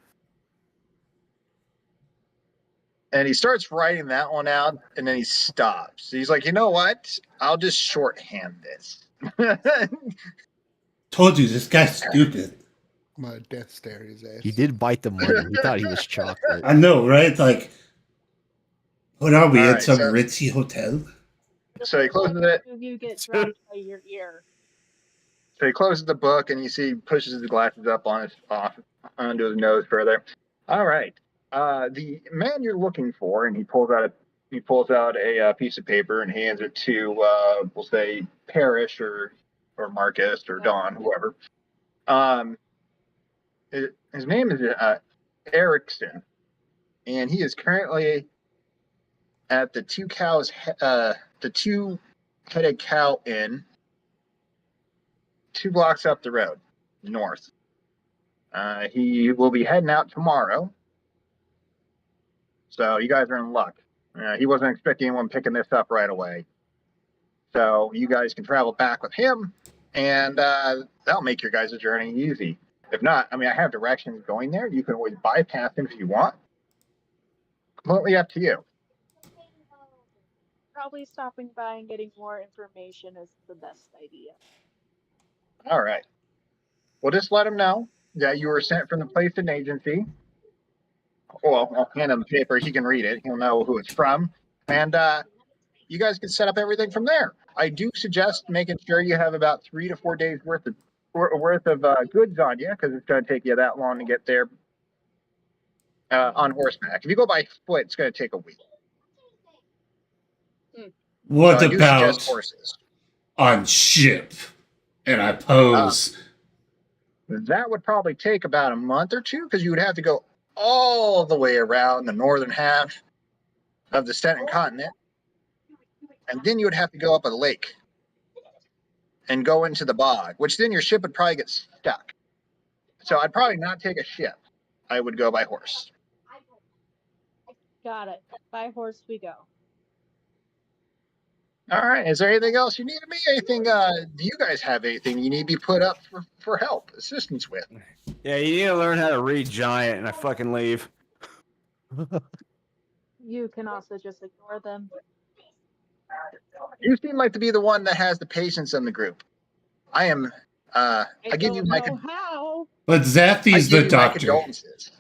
And he starts writing that one out, and then he stops. He's like, "You know what? I'll just shorthand this." Told you, this guy's stupid. My death stare his ass. He did bite the money. He thought he was chocolate. I know, right? Like, what are we All at right, some so- ritzy hotel? So he closes it. You get dropped by your ear. So he closes the book, and you see pushes his glasses up onto his nose further. All right. The man you're looking for, and he pulls out a piece of paper and hands it to we'll say Parrish or Marcus or Don, whoever. His name is Erickson, and he is currently at the Two Headed Cow Inn, 2 blocks up the road, north. He will be heading out tomorrow, so you guys are in luck. He wasn't expecting anyone picking this up right away, so you guys can travel back with him, and that'll make your guys' journey easy. If not, I mean, I have directions going there. You can always bypass him if you want. Completely up to you. Probably stopping by and getting more information is the best idea. All right. Well, just let him know that you were sent from the Placement Agency. Well, I'll hand him the paper. He can read it. He'll know who it's from. And you guys can set up everything from there. I do suggest making sure you have about 3 to 4 days worth of goods on you, because it's going to take you that long to get there on horseback. If you go by foot, it's going to take a week. What So I do suggest about horses. on ship? And I pose. That would probably take about a month or two, because you would have to go all the way around the northern half of the Stenton continent. And then you would have to go up a lake and go into the bog, which then your ship would probably get stuck. So I'd probably not take a ship. I would go by horse. Got it. By horse we go. All right. Is there anything else you need of me? Anything? Do you guys have anything you need to be put up for help, assistance with? Yeah, you need to learn how to read giant, and I fucking leave. You can also just ignore them. You seem like to be the one that has the patience in the group. I am. I give you don't my. know how. But I Zathy's give the you my doctor. condolences.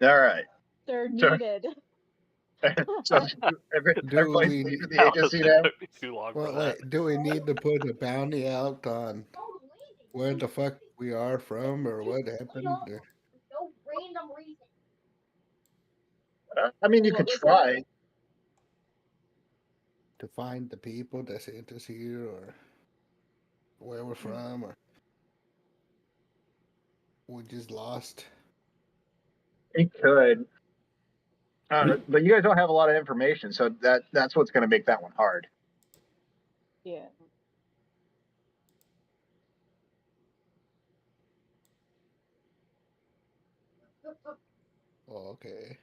All right. They're Sure. needed. So everybody's we- leaving the agency now. Took me too long Well, for that. wait, do we need to put a bounty out on where the fuck we are from or what happened? Or- No random reason. I mean, you What could was try. to find the people that sent us here or where we're from or we just lost. You could. But you guys don't have a lot of information, so that's what's going to make that one hard. Yeah. Oh, okay.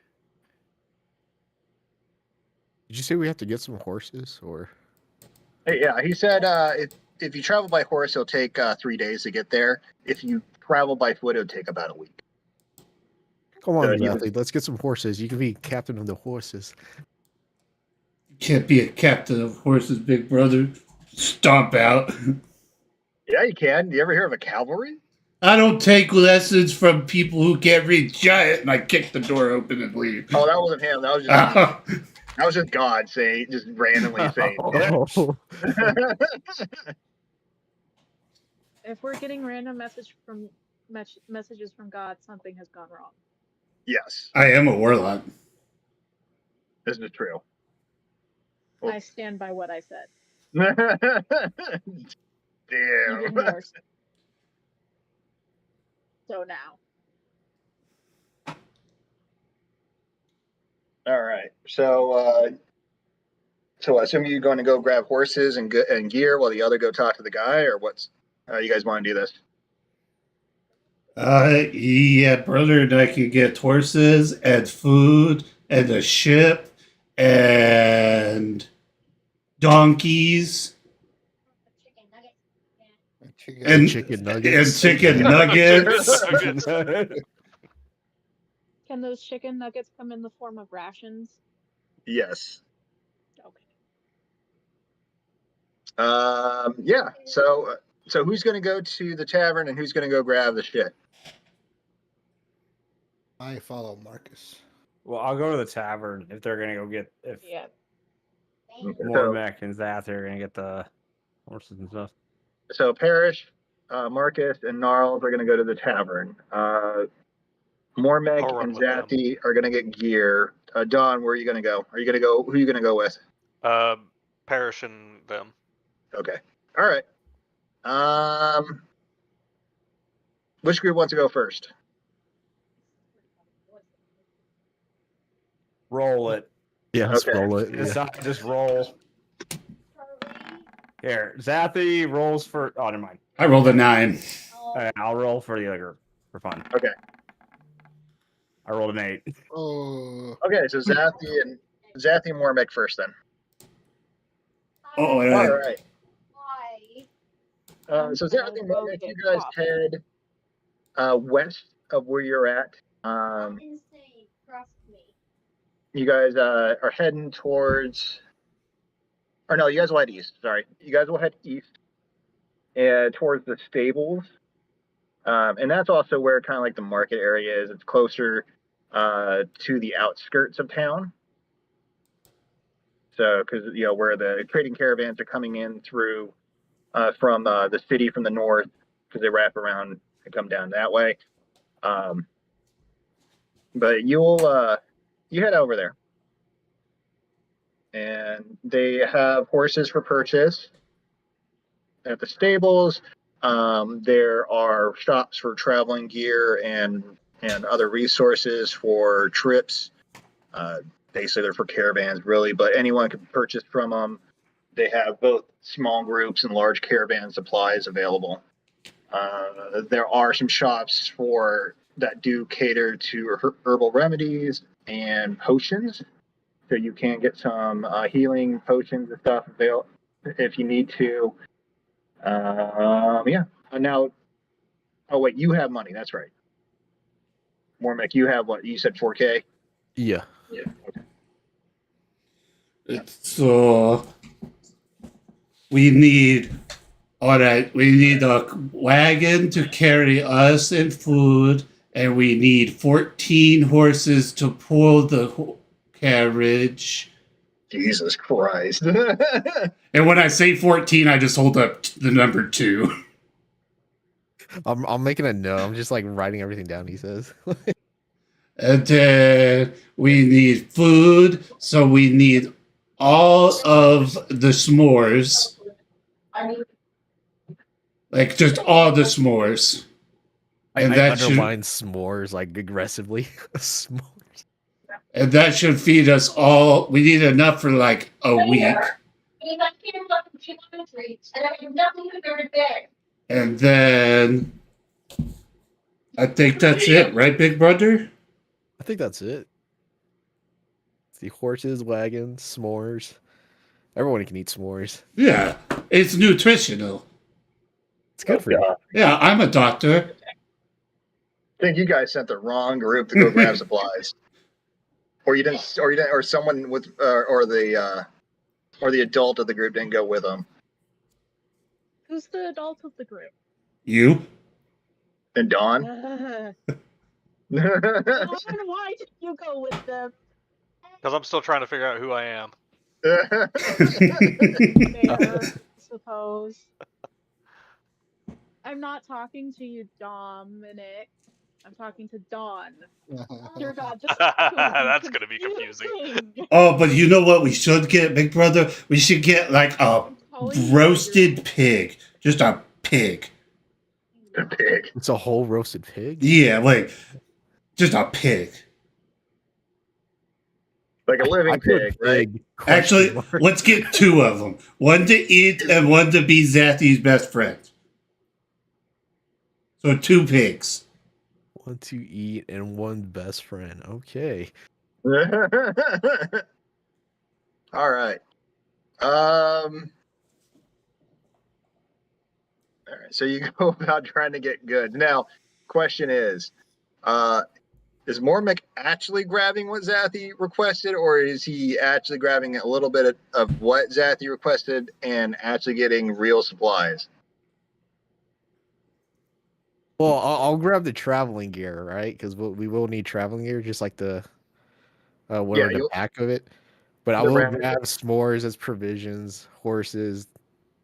Did you say we have to get some horses or? Hey, yeah, he said if you travel by horse, it'll take 3 days to get there. If you travel by foot, it'll take about a week. Come on, he was- Zathy, let's get some horses. You can be captain of the horses. Can't be a captain of horses, big brother. Stomp out. Yeah, you can. You ever hear of a cavalry? I don't take lessons from people who can't read giant, and I kick the door open and leave. Oh, that wasn't him. That was just that was just God saying, just randomly saying. Oh. If we're getting random messages from God, something has gone wrong. Yes, I am a warlock. this is true. Oh. I stand by what I said. Damn. Even more so now. All right. So I assume you're going to go grab horses and gear while the other go talk to the guy, or what's? You guys want to do this? Yeah, brother, and I can get horses and food and a ship and donkeys Chicken nuggets. and Chicken nuggets. and chicken nuggets. Can those chicken nuggets come in the form of rations? Yes. Okay. Yeah. So who's going to go to the tavern and who's going to go grab the shit? I follow Marcus. Well, I'll go to the tavern if they're gonna go get if Yeah. Okay, Mormek and Zath are gonna get the horses and stuff. So Parrish, Marcus, and Gnarls are going to go to the tavern. Mormek I'll run and with them. Zathi are going to get gear. Don, where are you going to go? Are you going to go? Who are you going to go with? Parish and them. Okay. All right. Which group wants to go first? Roll it. Yeah, let's Okay. roll it. Just roll. Here, Zathi rolls for. Oh, never mind. I rolled a 9. I'll roll for the other group for fun. Okay. I rolled an 8. Oh, Okay. So Zathi and Mormek first, then. Oh, All right. Why? So Zathi and Mormek, you guys head west of where you're at. Insane. Trust me. You guys are heading towards. Or no, you guys will head east. Sorry, you guys will head east and towards the stables, and that's also where kind of like the market area is. It's closer to the outskirts of town. So, because where the trading caravans are coming in through from the city from the north, because they wrap around and come down that way. But you head over there. And they have horses for purchase at the stables. There are shops for traveling gear and other resources for trips. Basically, they're for caravans, really, but anyone can purchase from them. They have both small groups and large caravan supplies available. There are some shops that do cater to herbal remedies and potions. So you can get some healing potions and stuff available if you need to. Yeah. Now, oh wait, you have money. That's right. Mormek, you have what? You said 4K? Yeah. Yeah. Okay. So we need a wagon to carry us and food, and we need 14 horses to pull the carriage. Jesus Christ. And when I say 14, I just hold up the number 2. I'm making a note. I'm just like writing everything down. He says. And then we need food, so we need all of the s'mores. Like just all the s'mores. And I that should underline s'mores like aggressively. S'mores. and that should feed us all. We need enough for like a week. And then I think that's it, right, big brother? I think that's it. The horses, wagons, s'mores, Everyone can eat s'mores. Yeah, it's nutritional. It's good for you. God. Yeah, I'm a doctor. I think you guys sent the wrong group to go grab supplies, or you didn't, or someone with, or the adult of the group didn't go with them. Who's the adult of the group? You? And Dawn. Dawn, why did you go with them? Because I'm still trying to figure out who I am. Fair, I suppose. I'm not talking to you, Dominic. I'm talking to Dawn. Dear God, this is That's gonna be confusing. Oh, but you know what we should get, Big Brother? We should get like a roasted pig. Just a pig. A pig. It's a whole roasted pig. Yeah, like just a pig. Like a living I put pig, right? Actually, mark. let's get two of them. One to eat and one to be Zathy's best friend. So 2 pigs. One to eat and one best friend. Okay. All right. All right. So you go about trying to get good. Now, question is Mormick actually grabbing what Zathy requested, or is he actually grabbing a little bit of what Zathy requested and actually getting real supplies? Well, I'll grab the traveling gear, right? Because we will need traveling gear, just like the whatever the pack of it. But I the will round- grab s'mores as provisions, horses,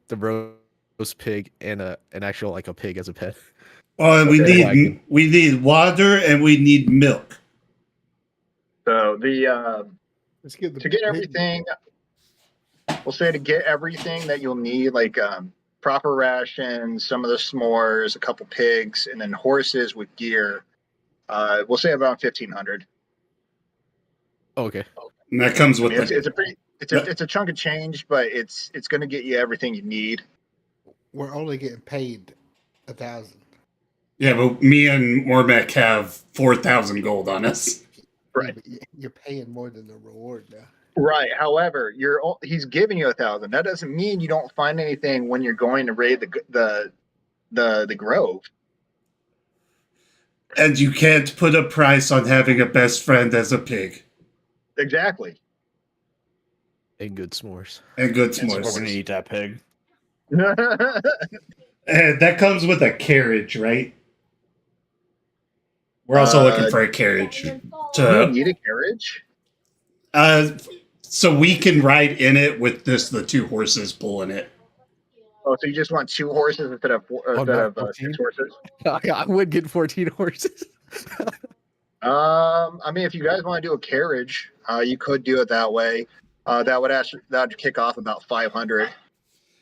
the roast pig, and an actual like a pig as a pet. Oh, and Okay. we need water and we need milk. So Let's get the to get pig. everything, we'll say to get everything that you'll need, like proper rations, some of the s'mores, a couple pigs, and then horses with gear. We'll say about 1,500. Okay. And that comes I with mean, the it's a chunk of change, but it's going to get you everything you need. We're only getting paid 1,000. Yeah, but me and Mormac have 4,000 gold on us. Right. Yeah, but you're paying more than the reward now. Right. However, he's giving you 1,000. That doesn't mean you don't find anything when you're going to raid the grove. And you can't put a price on having a best friend as a pig. Exactly. And good s'mores. And good And so we're s'mores. gonna eat that pig. And that comes with a carriage, right? We're also looking for a carriage. Do you need a carriage? So we can ride in it with the 2 horses pulling it. Oh, so you just want 2 horses instead of 6 horses? I would get 14 horses. I mean, if you guys want to do a carriage, you could do it that way. That would kick off about 500.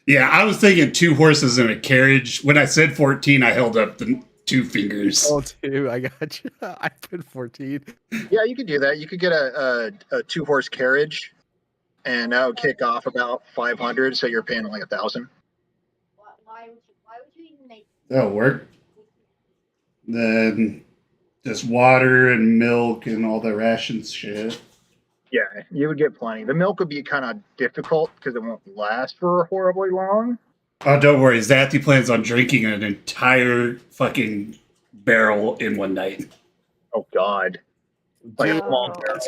Yeah, I was thinking 2 horses in a carriage. When I said 14, I held up the 2 fingers. Oh, 2. I got you. I put 14. Yeah, you could do that. You could get a 2-horse carriage, and that would kick off about 500. So you're paying like 1,000. Why would you even make That'll work. Then just water and milk and all the rations shit. Yeah, you would get plenty. The milk would be kind of difficult because it won't last for horribly long. Oh, don't worry. Zathy plans on drinking an entire fucking barrel in one night. Oh God! Like a Dude, small barrel.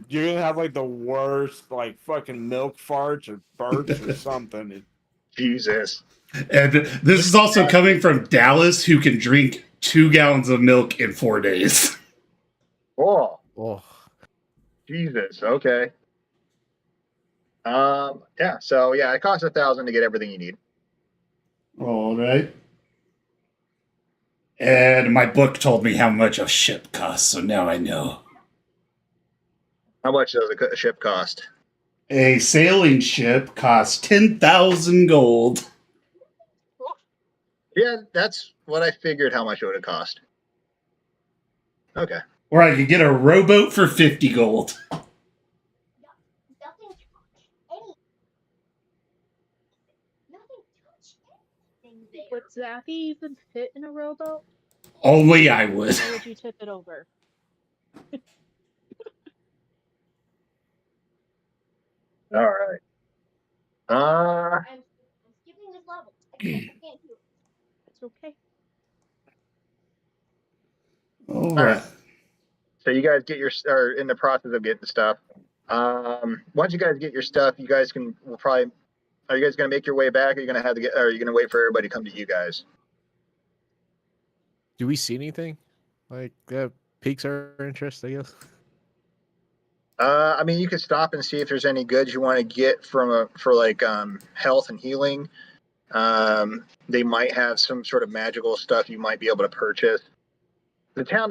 you're gonna have like the worst like fucking milk farts or burps or something. Jesus. And this is also coming from Dallas, who can drink 2 gallons of milk in 4 days. Oh, Oh, Jesus. Okay. Yeah. So yeah, it costs 1,000 to get everything you need. All right. And my book told me how much a ship costs, so now I know. How much does a ship cost? A sailing ship costs 10,000 gold. Yeah, that's what I figured. How much it would have cost? Okay. Or I could get a rowboat for 50 gold. nothing touch anything there? Would Zathy even fit in a rowboat? Only I would. Or would you tip it over? All right. Uh, I'm skipping this level. I can't do it. It's okay. All right. right. so you guys get your are in the process of getting the stuff. Once you guys get your stuff, you guys will probably. Are you guys gonna make your way back? Are you gonna have to get? Or are you gonna wait for everybody to come to you guys? Do we see anything like that piques our interest? I guess. I mean, you could stop and see if there's any goods you want to get for like health and healing. They might have some sort of magical stuff you might be able to purchase. The town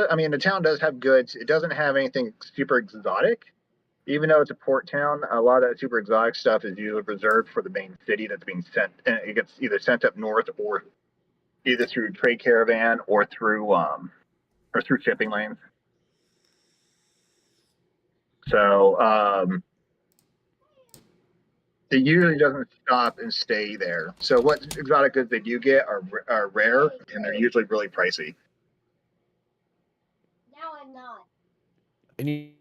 does have goods. It doesn't have anything super exotic, even though it's a port town. A lot of that super exotic stuff is usually reserved for the main city that's being sent, and it gets either sent up north or either through trade caravan or through shipping lanes. So it usually doesn't stop and stay there. So what exotic goods they do get are rare, and they're usually really pricey. Now I'm not. Any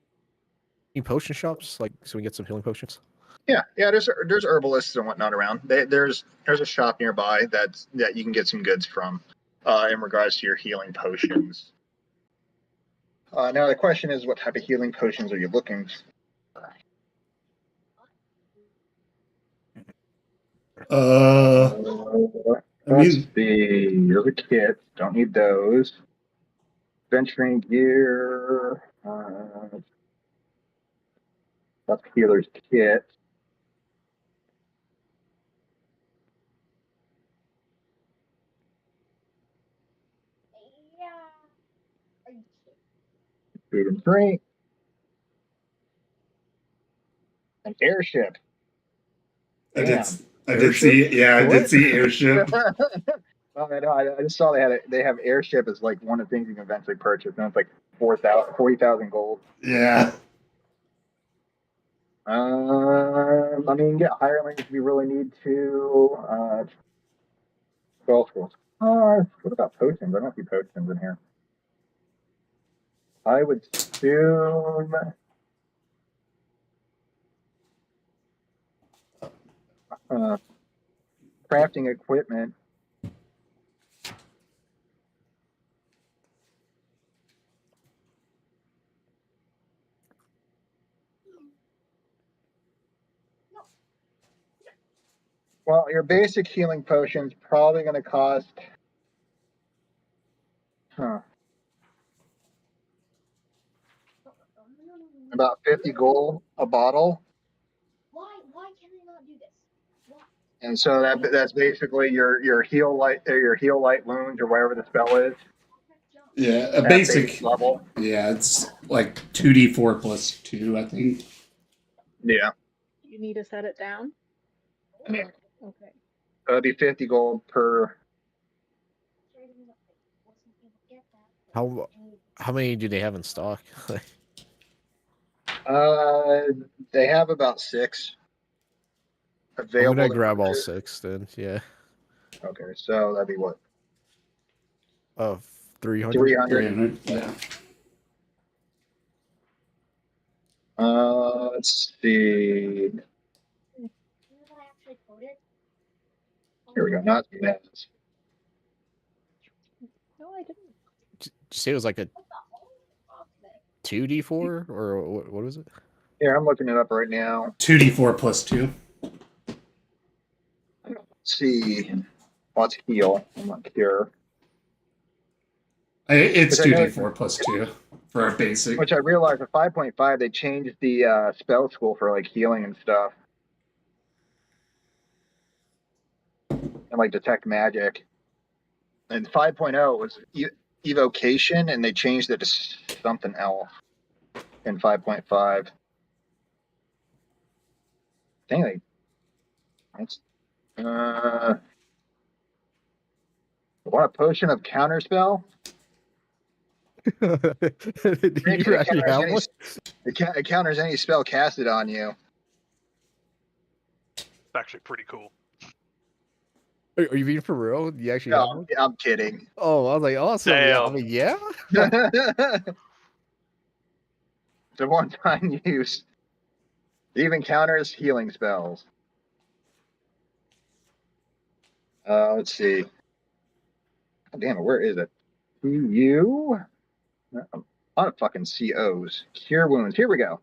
potion shops, like, so we can get some healing potions? Yeah. There's herbalists and whatnot around. There's a shop nearby that you can get some goods from, in regards to your healing potions. Now the question is, what type of healing potions are you looking for? Let's see. Here's a kit. Don't need those. Venturing gear. That's healer's kit. Yeah. Are you kidding? Food and drink. An airship. I did. Damn. I did see. Yeah, I did What? see airship. Oh, no, I just saw they have airship as like one of the things you can eventually purchase, and it's like 40,000 gold. Yeah. I mean, get hirelings if you really need to. Spell schools. What about potions? I don't see potions in here. I would assume. Crafting equipment. Well, your basic healing potion's probably going to cost. About 50 gold a bottle. Why can I not do this? Why? And so that's basically your heal light wounds or whatever the spell is. Yeah, a At basic base level. Yeah, it's like 2d4 plus 2, I think. Yeah. You need to set it down? Yeah. Okay. It'd be 50 gold per. How many do they have in stock? They have about 6 I'm available. gonna to grab all purchase. 6 then. Yeah. Okay, so that'd be what? 300. 300. 300. Yeah. Let's see. Here we go. Not minutes. No, I didn't. Did you say it was like a 2d4 or what was it? Here, I'm looking it up right now. 2d4 plus 2. Let's see. Let's heal. I'm not cure. It's Which I know- 2d4 plus 2 for our basic. Which I realized at 5.5 they changed the spell school for like healing and stuff. And like detect magic. And 5.0 was evocation, and they changed it to something else in 5.5. Dang, that's want a potion of counterspell? Do you actually have one? It counters any spell casted on you. It's actually pretty cool. Are you being for real? Do you actually have No, one? I'm kidding. Oh, I was like, awesome. Yeah. I Damn. mean, yeah. It's a one-time use. It even counters healing spells. Let's see. God damn it, where is it? You. A lot of fucking COs. Cure wounds. Here we go.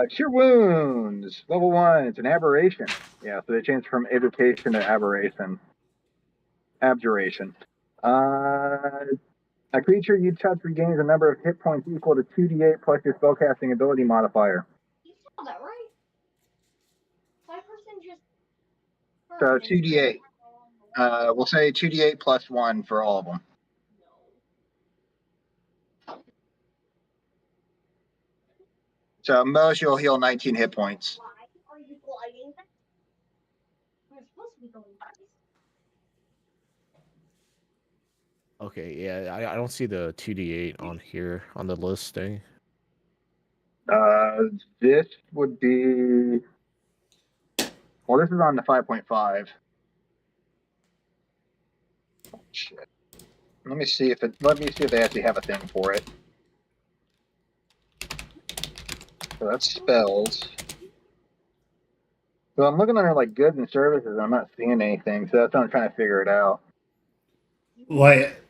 Cure wounds. Level 1. It's an aberration. Yeah, so they changed from education to aberration. Abjuration. A creature you touch regains a number of hit points equal to 2d8 plus your spellcasting ability modifier. You saw that, right? My person just. So 2d8. We'll say 2d8 plus 1 for all of them. So most you'll heal 19 hit points. Why are you gliding? We're supposed to be going twice. Okay, yeah, I don't see the 2d8 on here on the listing. This would be. Well, this is on the 5.5. Oh, shit. Let me see if they actually have a thing for it. So that's spells. So I'm looking under like goods and services. And I'm not seeing anything. So that's why I'm trying to figure it out. Like,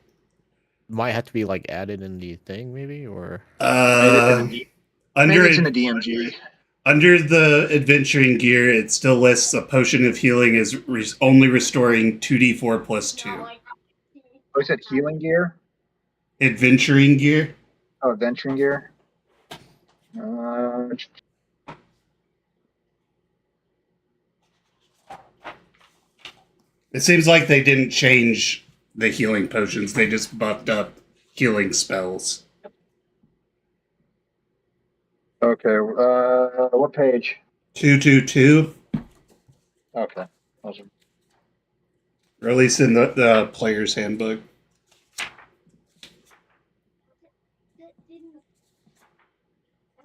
Might have to be like added in the thing, maybe, or Maybe under it's in the DMG. under the adventuring gear, it still lists a potion of healing is only restoring 2d4 plus 2. Oh, it said healing gear. Adventuring gear. Oh, adventuring gear. It seems like they didn't change the healing potions. They just buffed up healing spells. Okay. What page? 222. Okay. Awesome. Or at least in the player's handbook. That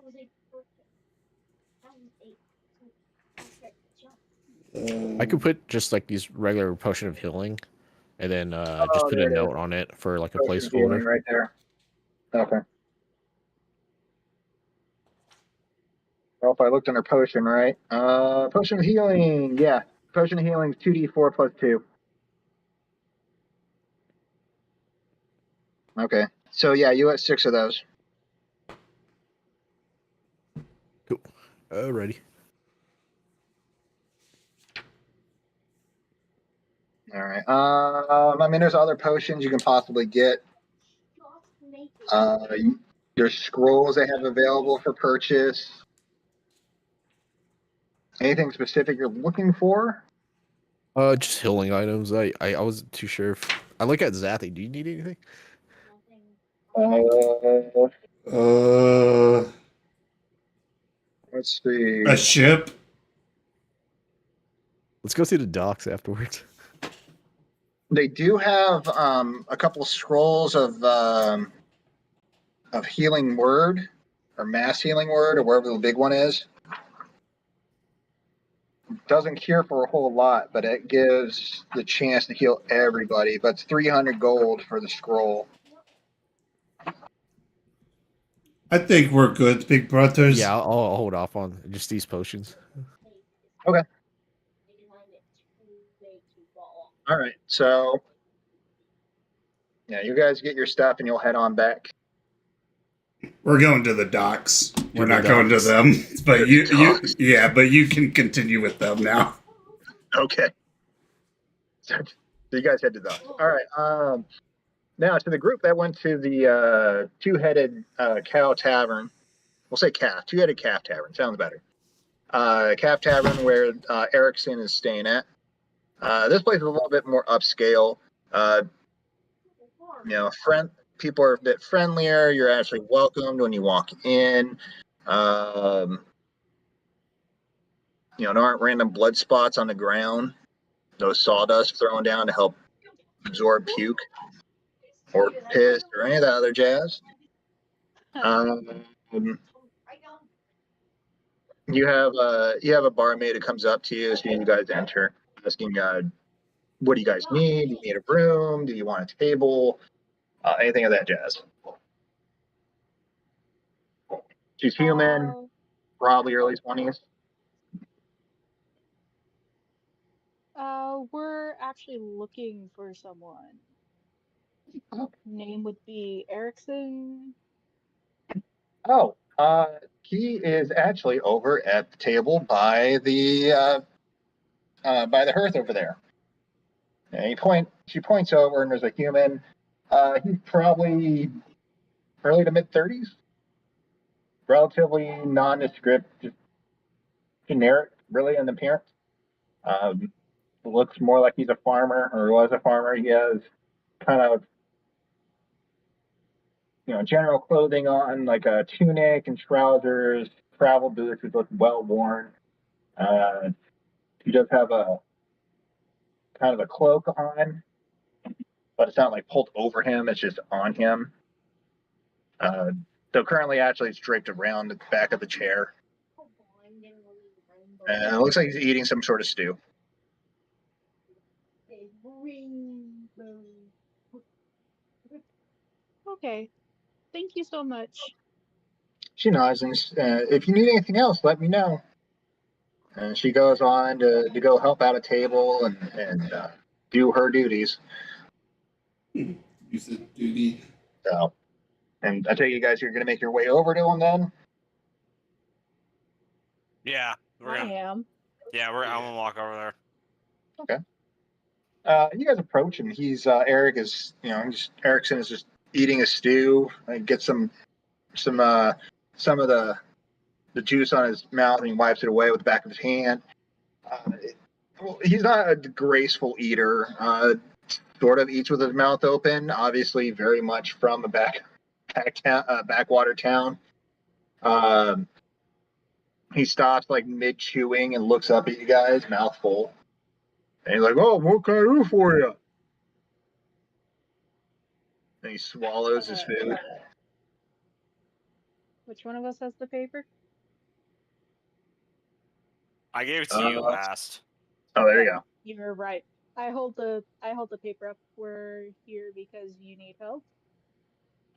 was a perfect. That was a perfect jump. I could put just like these regular potion of healing, and then just put there a it is. note on it for like a Potion of healing placeholder. right there. Okay. Well, if I looked under potion, right? Potion of healing. Yeah. Potion of healing is 2d4 plus 2. Okay. So yeah, you had 6 of those. Cool. Alrighty. All right. I mean, there's other potions you can possibly get. There's scrolls they have available for purchase. Anything specific you're looking for? Just healing items. I wasn't too sure if I look at Zathy. Do you need anything? Let's see. A ship. Let's go see the docks afterwards. They do have a couple scrolls of healing word or mass healing word or wherever the big one is. Doesn't cure for a whole lot, but it gives the chance to heal everybody. But it's 300 gold for the scroll. I think we're good, big brothers. Yeah, I'll hold off on just these potions. Okay. All right. So yeah, you guys get your stuff and you'll head on back. We're going to the docks. We're the not going to docks. them. But To you, the docks. but you can continue with them now. Okay. So you guys head to the. All right. Now to the group that went to the two-headed cow tavern. We'll say calf. Two-headed calf tavern sounds better. Calf tavern where Erickson is staying at. This place is a little bit more upscale. People are a bit friendlier. You're actually welcomed when you walk in. There aren't random blood spots on the ground. No sawdust thrown down to help absorb puke or piss or any of that other jazz. You have a barmaid who comes up to you as soon as you guys enter, asking, "What do you guys need? Do you need a room? Do you want a table? Anything of that jazz." She's human, probably early 20s. We're actually looking for someone. Name would be Erickson. Oh, he is actually over at the table by the hearth over there. And she points over, and there's a human. He's probably early to mid-30s, relatively nondescript, just generic, really, in appearance. Looks more like he's a farmer, or was a farmer. He has kind of, general clothing on, like a tunic and trousers, travel boots, which look well worn. He does have a kind of a cloak on, but it's not like pulled over him; it's just on him. So currently, actually, it's draped around the back of the chair. And it looks like he's eating some sort of stew. Okay. Thank you so much. She nods, and if you need anything else, let me know. And she goes on to go help out a table and do her duties. You said duty. So, and I tell you guys, you're going to make your way over to him then? Yeah, we're I gonna. am. Yeah, I'm gonna walk over there. You guys approach, and Erickson is just eating a stew. And gets some of the juice on his mouth, and he wipes it away with the back of his hand. He's not a graceful eater. Sort of eats with his mouth open. Obviously, very much from a backwater town. He stops like mid chewing and looks up at you guys, mouth full. And he's like, "Oh, what can I do for you?" And he swallows his food. Which one of us has the paper? I gave it to you last. Oh, there you go. You're right. I hold the paper up. We're here because you need help.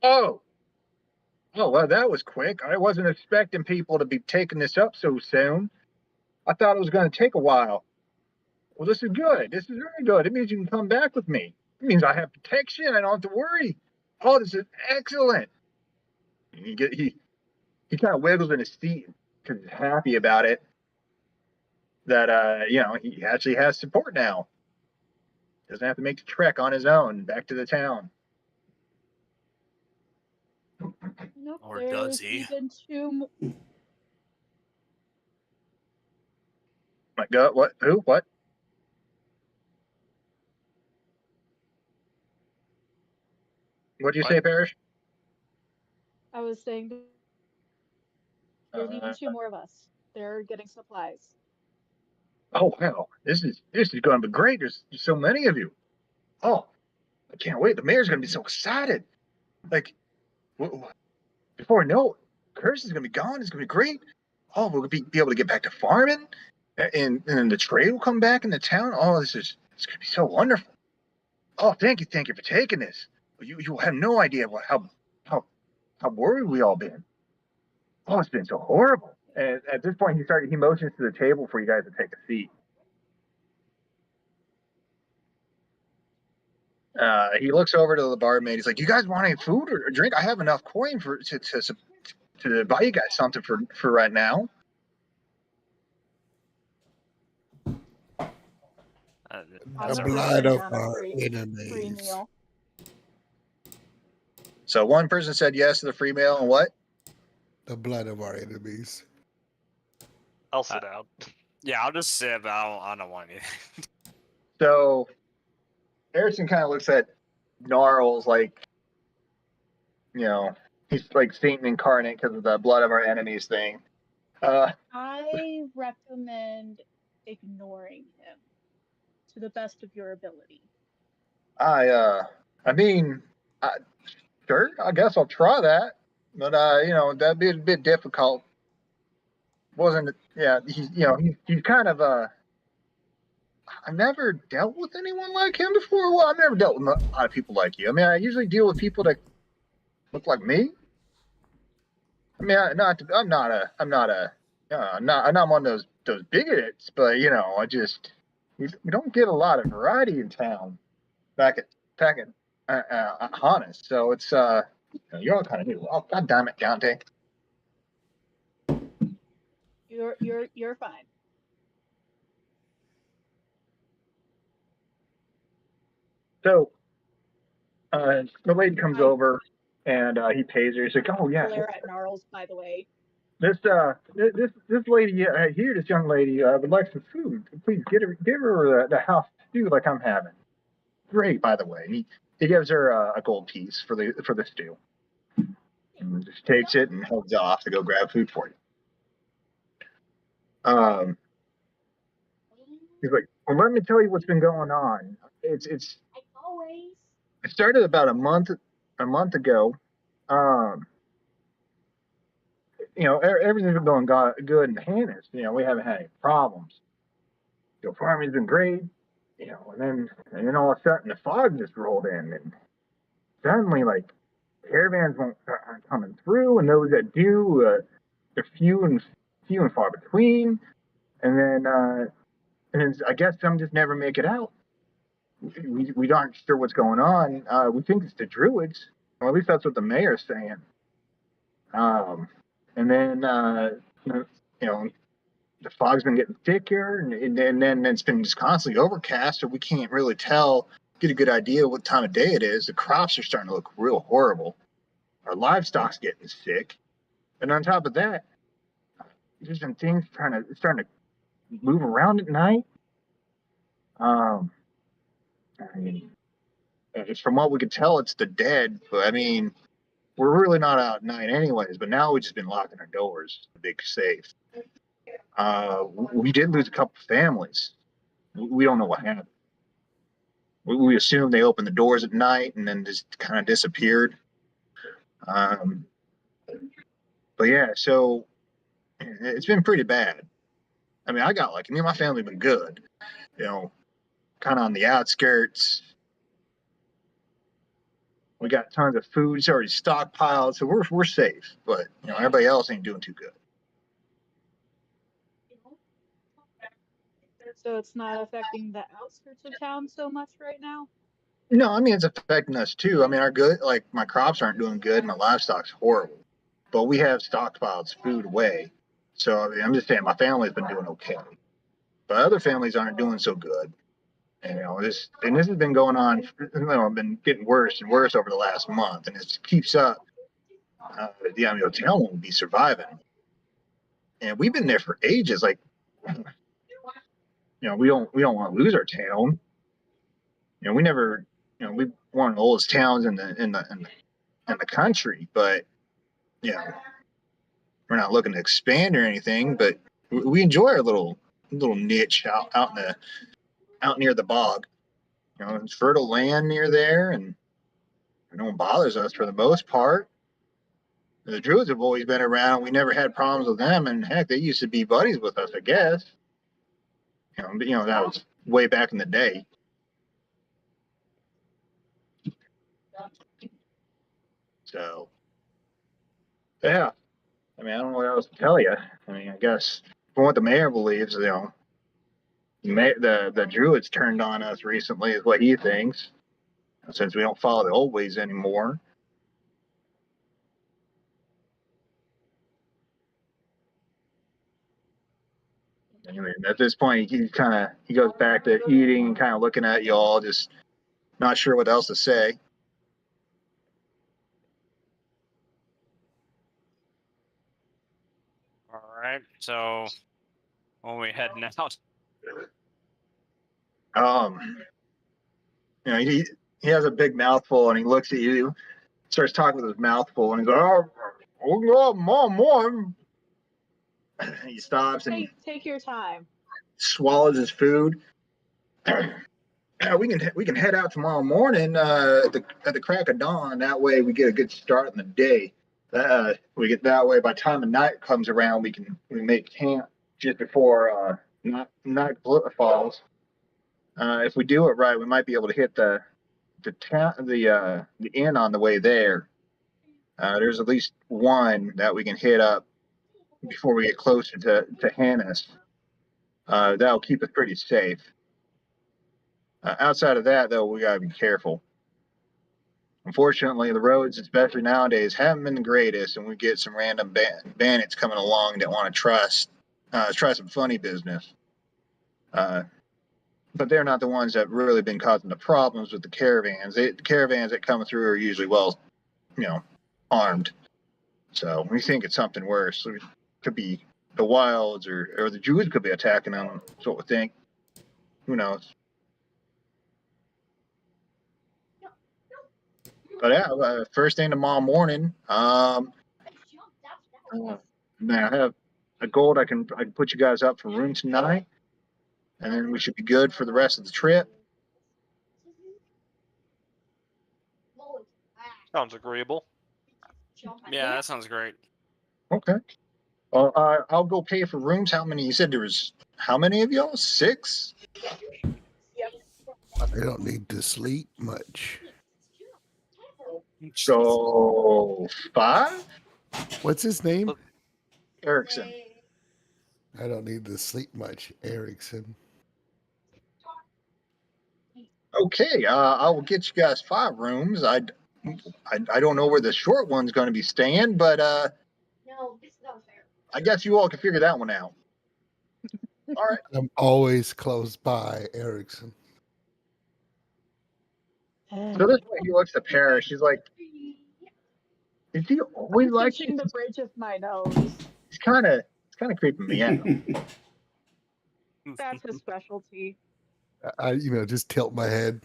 Oh, well, that was quick. I wasn't expecting people to be taking this up so soon. I thought it was going to take a while. Well, this is good. This is very good. It means you can come back with me. It means I have protection. I don't have to worry. Oh, this is excellent. And he kind of wiggles in his seat because he's happy about it. That he actually has support now. Doesn't have to make the trek on his own back to the town. Nope, Or does there's he? even two. My God, what? Who? What? What did you say, Parrish? I was saying there's even two more of us. They're getting supplies. Oh wow, this is going to be great. There's so many of you. Oh, I can't wait. The mayor's going to be so excited. Like, before I know it, Curse is going to be gone. It's going to be great. Oh, we'll be able to get back to farming, and the trade will come back in the town. Oh, it's going to be so wonderful. Oh, thank you for taking this. You have no idea how worried we all been. Oh, it's been so horrible. And at this point, he motions to the table for you guys to take a seat. He looks over to the barmaid. He's like, "You guys want any food or drink? I have enough coin to buy you guys something for right now." That's The all blood right. of Down a our free enemies. meal. So one person said yes to the free meal, and what? The blood of our enemies. I'll sit down. Yeah, I'll just sit, but I don't want anything. So Harrison kind of looks at Gnarls like, he's like Satan incarnate because of the blood of our enemies thing. I recommend ignoring him to the best of your ability. Sure, I guess I'll try that, but that'd be a bit difficult. Wasn't it? Yeah, he's kind of I've never dealt with anyone like him before. Well, I've never dealt with a lot of people like you. I mean, I usually deal with people that look like me. I mean, I'm not one of those bigots, but I just, we don't get a lot of variety in town back at Honest. So it's you're all kind of new. Oh, God damn it, Dante. You're fine. So the lady comes Hi. over and he pays her. He's like, oh yeah, Glare at Gnarls, by the way. this lady here, this young lady would like some food. Please give her the house stew like I'm having. Great, by the way. He gives her a gold piece for the stew. And just takes it and heads off to go grab food for you. He's like, well, let me tell you what's been going on. It started about a month ago. Everything's been going good in Hannes. We haven't had any problems. Farming's been great. And then all of a sudden the fog just rolled in, and suddenly like caravans aren't coming through, and those that do, they're few and far between. And then I guess some just never make it out. We aren't sure what's going on. We think it's the Druids, or at least that's what the mayor's saying. And then the fog's been getting thicker, and then it's been just constantly overcast, so we can't really get a good idea what time of day it is. The crops are starting to look real horrible. Our livestock's getting sick, and on top of that, there's been things starting to move around at night. I mean, it's from what we could tell, it's the dead. But I mean, we're really not out at night anyways. But now we've just been locking our doors, the big safe. We did lose a couple families. We don't know what happened. We assume they opened the doors at night and then just kind of disappeared. But yeah, so it's been pretty bad. I mean, me and my family have been good. Kind of on the outskirts. We got tons of food. It's already stockpiled, so we're safe. But everybody else ain't doing too good. So it's not affecting the outskirts of town so much right now? No, I mean, it's affecting us too. I mean, my crops aren't doing good. My livestock's horrible, but we have stockpiled food away. So I mean, I'm just saying my family's been doing okay, but other families aren't doing so good. And this has been going on. Been getting worse and worse over the last month, and it keeps up. The town won't be surviving, and we've been there for ages. Like, we don't want to lose our town. We never, we one of the oldest towns in the country, but we're not looking to expand or anything. But we enjoy our little niche out near the bog. It's fertile land near there, and no one bothers us for the most part. The Druids have always been around. We never had problems with them, and heck, they used to be buddies with us, I guess. But that was way back in the day. So, yeah. I mean, I don't know what else to tell you. I mean, I guess from what the mayor believes, the Druids turned on us recently, is what he thinks, since we don't follow the old ways anymore. I mean, at this point, he goes back to eating and kind of looking at you all, just not sure what else to say. All right. So when we heading out, he has a big mouthful, and he looks at you, starts talking with his mouth full, and he goes, "Oh, mom." He stops and take your time. Swallows his food. We can head out tomorrow morning at the crack of dawn. That way we get a good start in the day. We get that way by the time the night comes around, we make camp just before night falls. If we do it right, we might be able to hit the inn on the way there. There's at least one that we can hit up before we get closer to Hannes. That'll keep us pretty safe. Outside of that, though, we gotta be careful. Unfortunately, the roads, especially nowadays, haven't been the greatest, and we get some random bandits coming along that want to try some funny business. But they're not the ones that really been causing the problems with the caravans. The caravans that come through are usually well, armed. So we think it's something worse. It could be the wilds or the Jews could be attacking them. That's what we think. Who knows? But yeah, first thing tomorrow morning, man, I have a gold. I can put you guys up for room tonight, and then we should be good for the rest of the trip. Sounds agreeable. Yeah, that sounds great. Okay. Well, I'll go pay for rooms. How many? You said there was how many of y'all? 6? I don't need to sleep much. So 5? What's his name? Erickson. I don't need to sleep much, Erickson. Okay, I will get you guys 5 rooms. I don't know where the short one's going to be staying, but I guess you all can figure that one out. All right. I'm always close by, Erickson. So this way he looks at Paris. She's like, is he always like Touching the bridge of my nose. It's kind of creeping me out. That's his specialty. I just tilt my head.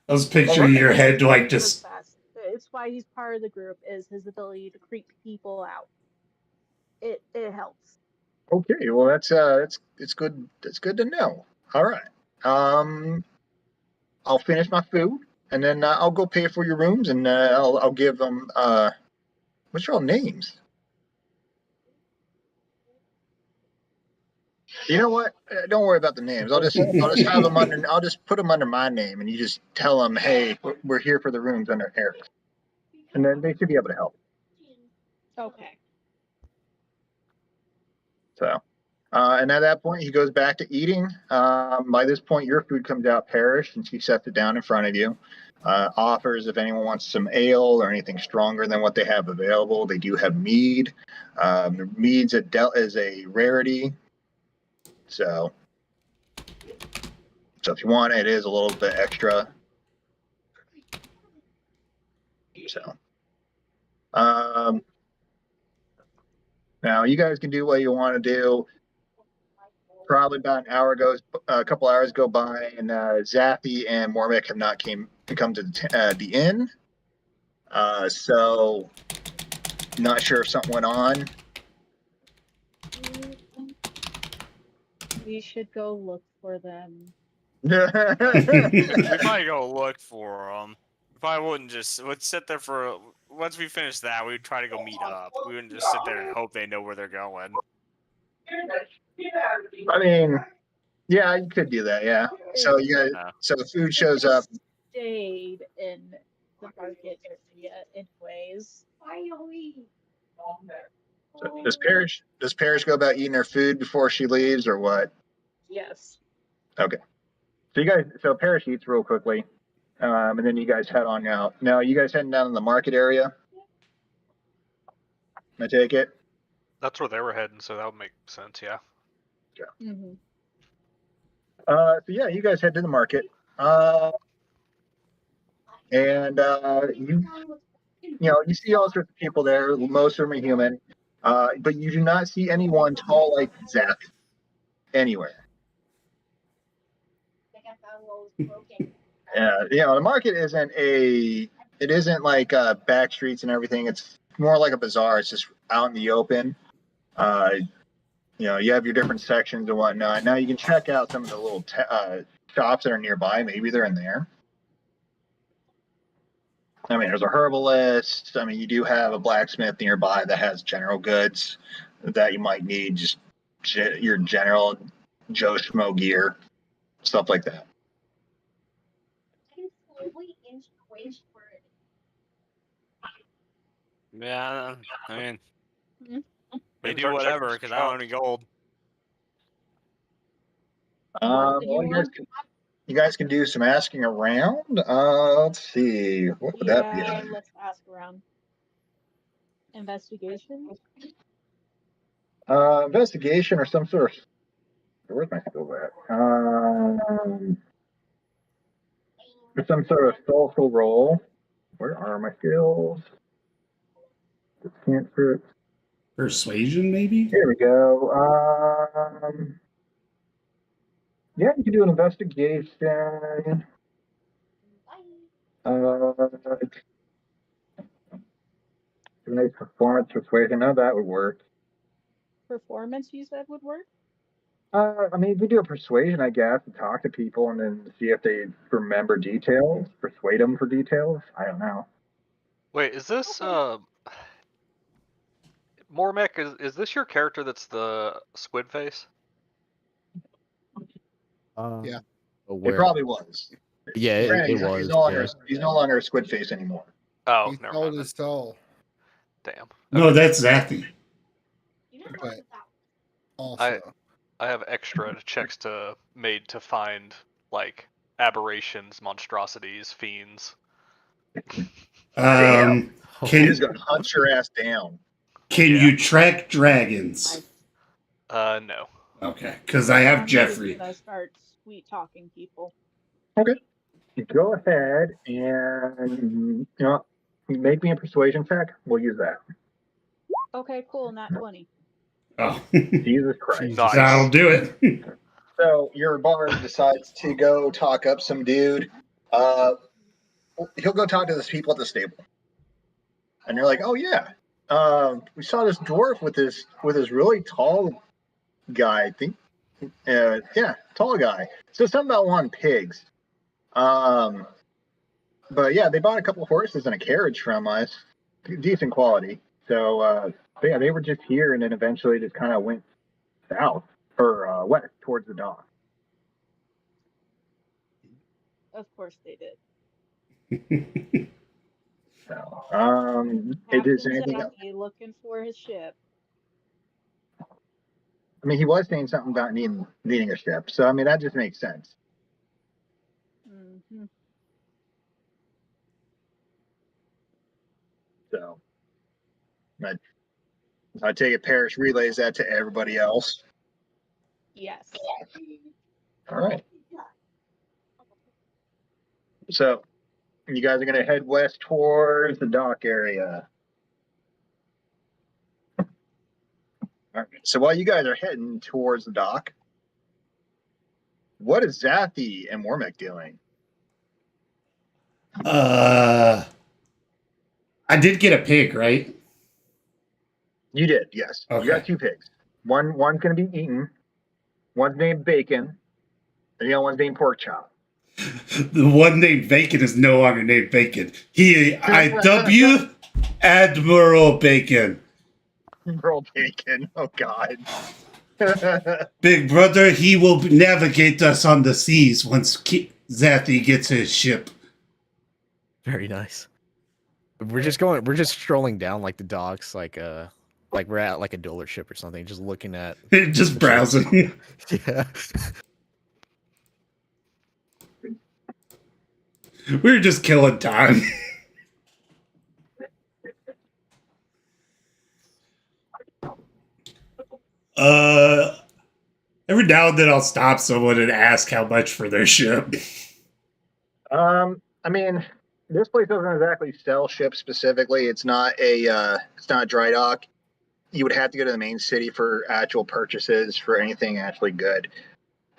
I was picturing your head like He's just. the best. It's why he's part of the group, is his ability to creep people out. It helps. Okay, well it's good. It's good to know. All right. I'll finish my food and then I'll go pay for your rooms and I'll give them what's your all names? You know what? Don't worry about the names. I'll just have them under. I'll just put them under my name, and you just tell them, "Hey, we're here for the rooms under Eric," and then they should be able to help. Okay. So, and at that point, he goes back to eating. By this point, your food comes out perished, and she sets it down in front of you. Offers if anyone wants some ale or anything stronger than what they have available. They do have mead. Mead's is a rarity. So if you want, it is a little bit extra. So, now you guys can do what you want to do. Probably about a couple hours go by, and Zappy and Mormick have not come to the inn. So, not sure if something went on. We should go look for them. We might go look for them. We probably wouldn't would sit there for. Once we finish that, we'd try to go meet up. We wouldn't just sit there and hope they know where they're going. I mean, yeah, you could do that. Yeah. So you guys, so the food shows up. Stayed in the market area, anyways. So does Parrish go about eating her food before she leaves, or what? Yes. Okay. So Parrish eats real quickly, and then you guys head on out. Now, you guys heading down in the market area? I take it. That's where they were heading, so that would make sense. Yeah. Yeah. Mm-hmm. So yeah, you guys head to the market, and you see all sorts of people there. Most of them are human, but you do not see anyone tall like Zach anywhere. The market isn't like back streets and everything. It's more like a bazaar. It's just out in the open. You have your different sections and whatnot. Now you can check out some of the little shops that are nearby. Maybe they're in there. I mean, there's a herbalist. I mean, you do have a blacksmith nearby that has general goods that you might need, just your general Joe Schmo gear, stuff like that. Yeah, I mean, they Maybe do start whatever checking because some I don't have any gold. Well, you guys can do some asking around. Let's see. What would that be? Yeah, let's ask around. Investigation? Investigation or some sort of. Where's my skill at? For some sort of social role. Where are my skills? Cantrip. Persuasion, maybe? Here we go. Yeah, you can do an investigation. Nice performance persuasion. No, that would work. Performance, you said, would work? I mean, you could do a persuasion, I guess, and talk to people and then see if they remember details, persuade them for details. I don't know. Wait, is this Mormek? Is this your character that's the squid face? Yeah. But It where? probably was. Yeah, Granted, it he's was. no longer yeah. he's no longer a squid face anymore. Oh, He never sold mind. his soul. Damn. No, that's Zathy. But also, I have extra checks made to find like aberrations, monstrosities, fiends. Can He's gonna hunt your ass down. can Yeah. you track dragons? No. Okay, because I have I'm Jeffrey. just gonna start sweet talking people. Go ahead and make me a persuasion check. We'll use that. Okay, cool, not 20. Oh, Jesus Christ. Nice. that'll do it. So your bard decides to go talk up some dude. He'll go talk to those people at the stable, and they're like, "Oh yeah, we saw this dwarf with this really tall guy. I think, yeah, tall guy. So something about wanting pigs. But yeah, they bought a couple horses and a carriage from us, decent quality. So yeah, they were just here, and then eventually just kind of went south or west towards the dock. Of course they did. So, Captain is there anything else? Zacky looking for his ship. I mean, he was saying something about needing a ship, so I mean that just makes sense. Mm-hmm. So, I take it Parrish relays that to everybody else. Yes. All right. So, you guys are going to head west towards the dock area. All right. So while you guys are heading towards the dock, what is Zathy and Wormek doing? I did get a pig, right? You did, yes. Okay. You got 2 pigs. One's going to be eaten. One's named Bacon. And the other one's named Pork Chop. The one named Bacon is no longer named Bacon. IW Admiral Bacon. Admiral Bacon. Oh, God. Big brother, he will navigate us on the seas once Zathy gets his ship. Very nice. We're just strolling down like the docks, like we're at like a dealership or something, just looking at Just browsing. yeah. We were just killing time. Every now and then I'll stop someone and ask how much for their ship. I mean, this place doesn't exactly sell ships specifically. It's not a dry dock. You would have to go to the main city for actual purchases for anything actually good.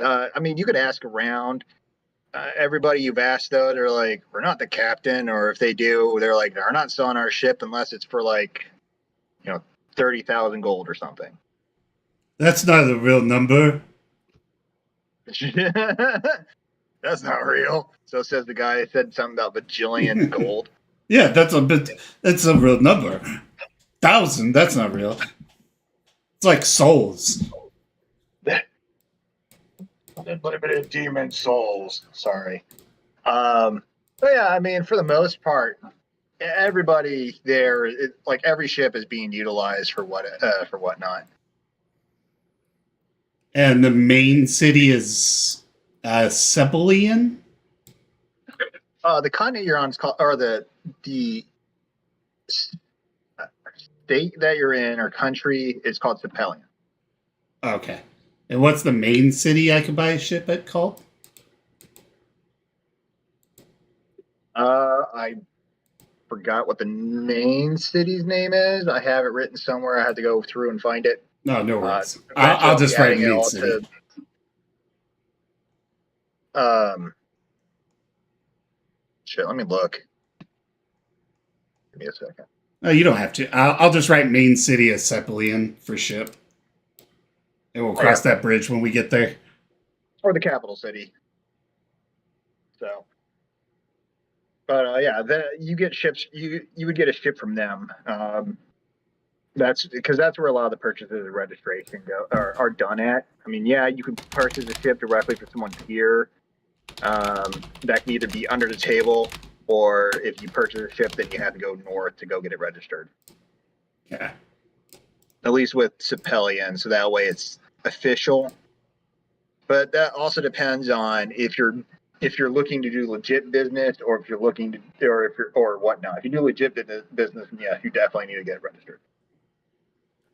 I mean, you could ask around. Everybody you've asked, though, they're like, we're not the captain, or if they do, they're like, they're not selling our ship unless it's for like, 30,000 gold or something. That's not a real number. That's not real. So says the guy who said something about bajillion gold. Yeah, that's a real number. 1,000, that's not real. It's like souls. Unlimited demon souls. Sorry. But yeah, I mean, for the most part, everybody there, like every ship is being utilized for whatnot. And the main city is Sepalian? The continent you're on is called, or the state that you're in or country is called Sepelian. Okay. And what's the main city I could buy a ship at called? I forgot what the main city's name is. I have it written somewhere. I had to go through and find it. No, no worries. Eventually I'll just be write adding it main all city. Shit, let me look. Give me a second. No, you don't have to. I'll just write main city as Sepalian for ship. And we'll cross that bridge when we get there. Or the capital city. So, but yeah, you get ships. You would get a ship from them. That's because that's where a lot of the purchases and registration are done at. I mean, yeah, you can purchase a ship directly for someone's pier. That can either be under the table, or if you purchase a ship, then you have to go north to go get it registered. Yeah. At least with Sepelian, so that way it's official. But that also depends on if you're looking to do legit business, or if you're looking to, or whatnot. If you do legit business, yes, you definitely need to get it registered.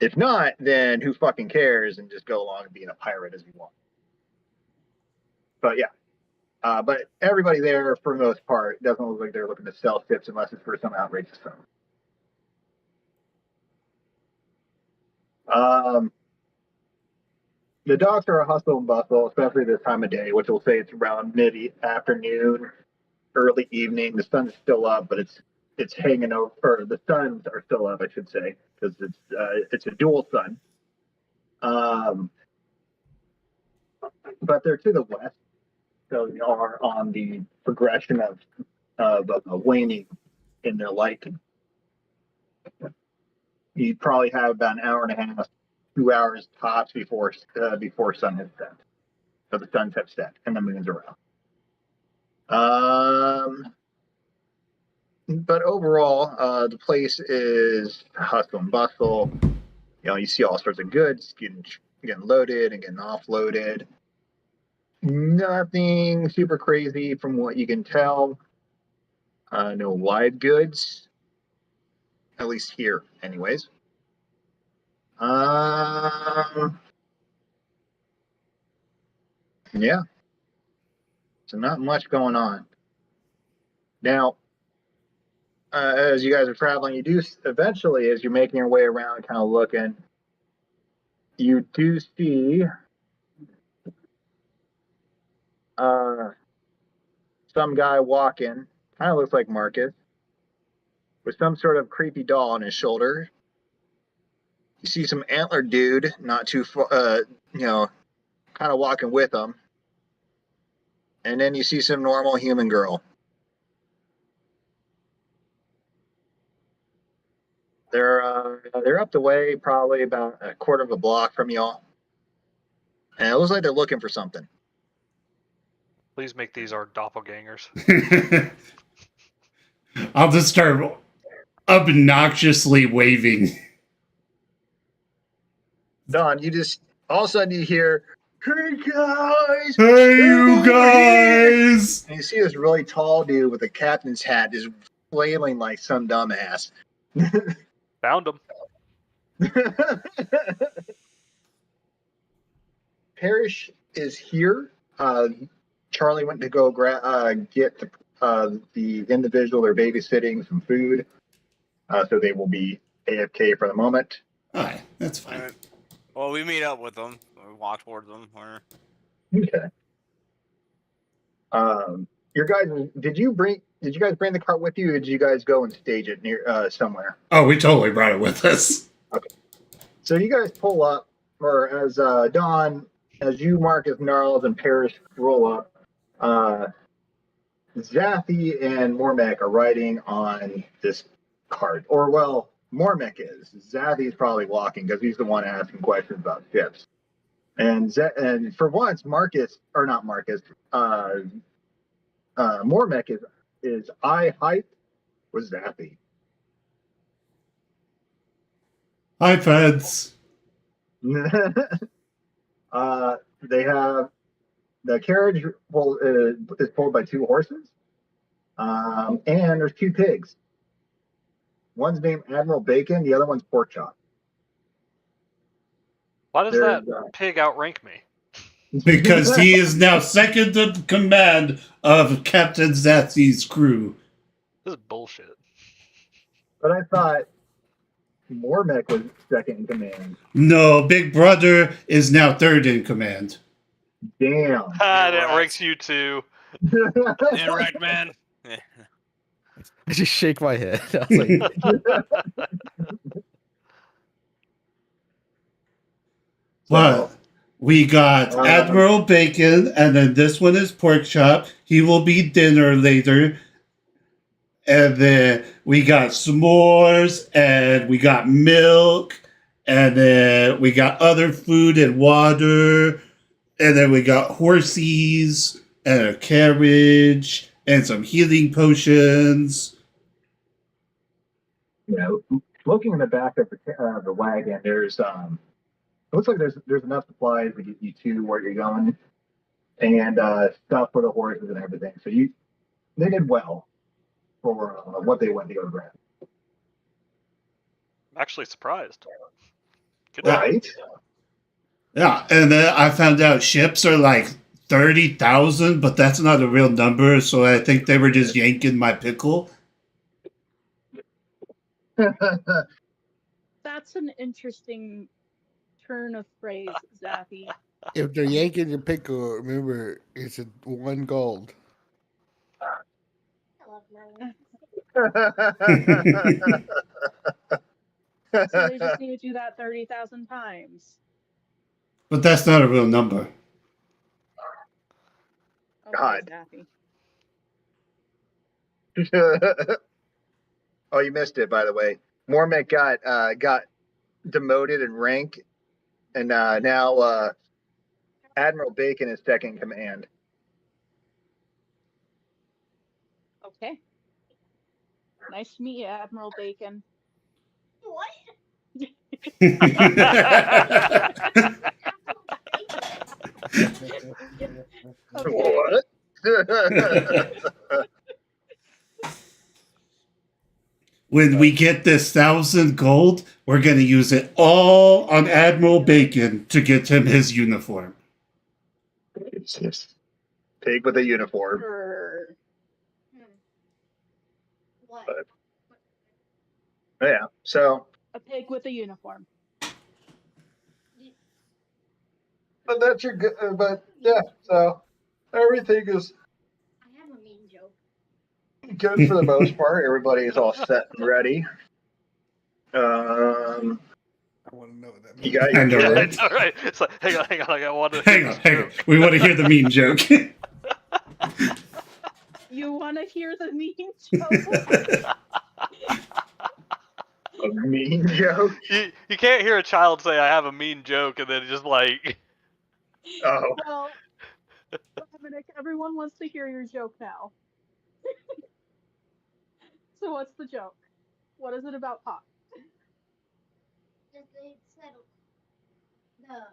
If not, then who fucking cares, and just go along and being a pirate as you want. But yeah, but everybody there, for the most part, doesn't look like they're looking to sell ships unless it's for some outrageous sum. The docks are a hustle and bustle, especially this time of day, which will say it's around mid-afternoon, early evening. The sun's still up, but it's hanging over. Or the suns are still up, I should say, because it's a dual sun. But they're to the west, so they are on the progression of waning in their light. You probably have about an hour and a half, 2 hours tops before sun has set. So the suns have set and the moon's around. But overall, the place is hustle and bustle. You know, you see all sorts of goods getting loaded and getting offloaded. Nothing super crazy from what you can tell. No live goods, at least here, anyways. Yeah. So not much going on. Now, as you guys are traveling, you do eventually, as you're making your way around, kind of looking, you do see some guy walking, kind of looks like Marcus, with some sort of creepy doll on his shoulder. You see some antler dude, not too far, kind of walking with him. And then you see some normal human girl. They're up the way, probably about a quarter of a block from y'all. And it looks like they're looking for something. Please make these our doppelgangers. I'll just start obnoxiously waving. Don, you just all of a sudden you hear, "Hey guys! Hey you guys!" And you see this really tall dude with a captain's hat just flailing like some dumbass. Found them. Parrish is here. Charlie went to go get the individual they're babysitting some food. So they will be AFK for the moment. All right, that's fine. Alright. Well, we meet up with them. We walk towards them. Okay. Your guys, did you guys bring the cart with you, or did you guys go and stage it near somewhere? Oh, we totally brought it with us. Okay. So you guys pull up, or as Don, as you, Marcus, Gnarls, and Parrish roll up, Zathy and Mormek are riding on this cart. Or, well, Mormek is. Zathy's probably walking because he's the one asking questions about ships. And for once, Mormek is eye height with Zathy. Hi, feds. They have the carriage is pulled by 2 horses, and there's 2 pigs. One's named Admiral Bacon, the other one's Pork Chop. Why does There's, that pig outrank me? Because he is now second in command of Captain Zatsy's crew. This is bullshit. But I thought Mormec was second in command. No, Big Brother is now third in command. Damn. Ah, that ranks you too. Interact, man. I just shake my head. I was like, But we got Admiral Bacon, and then this one is Pork Chop. He will be dinner later. And then we got s'mores, and we got milk, and then we got other food and water, and then we got horsies, and a carriage, and some healing potions. You know, looking in the back of the wagon, there's it looks like there's enough supplies to get you to where you're going, and stuff for the horses and everything. So they did well for what they went to go grab. I'm actually surprised. Good job. Right? Yeah, and then I found out ships are like 30,000, but that's not a real number, so I think they were just yanking my pickle. That's an interesting turn of phrase, Zappy. If they're yanking your pickle, remember it's 1 gold. I love money. So they just need to do that 30,000 times. But that's not a real number. Okay, God. Zappy. Oh, you missed it, by the way. Mormec got demoted in rank, and now Admiral Bacon is second in command. Okay. Nice to meet you, Admiral Bacon. What? Okay. What? When we get this 1,000 gold, we're going to use it all on Admiral Bacon to get him his uniform. It's just pig with a uniform. Sure. What? Yeah. So, A pig with a uniform. but that's your good. But yeah. So everything is I have a mean joke. good for the most part. Everybody is all set and ready. I want to know what that means. You got I your know, Yeah, I right? know, right? It's like, hang on, I want to Hang on. We want to hear the mean joke. You want to hear the mean joke? a mean joke. You can't hear a child say, "I have a mean joke," and then just like, Oh, Well, Dominic, everyone wants to hear your joke now. So what's the joke? What is it about Pop? They said the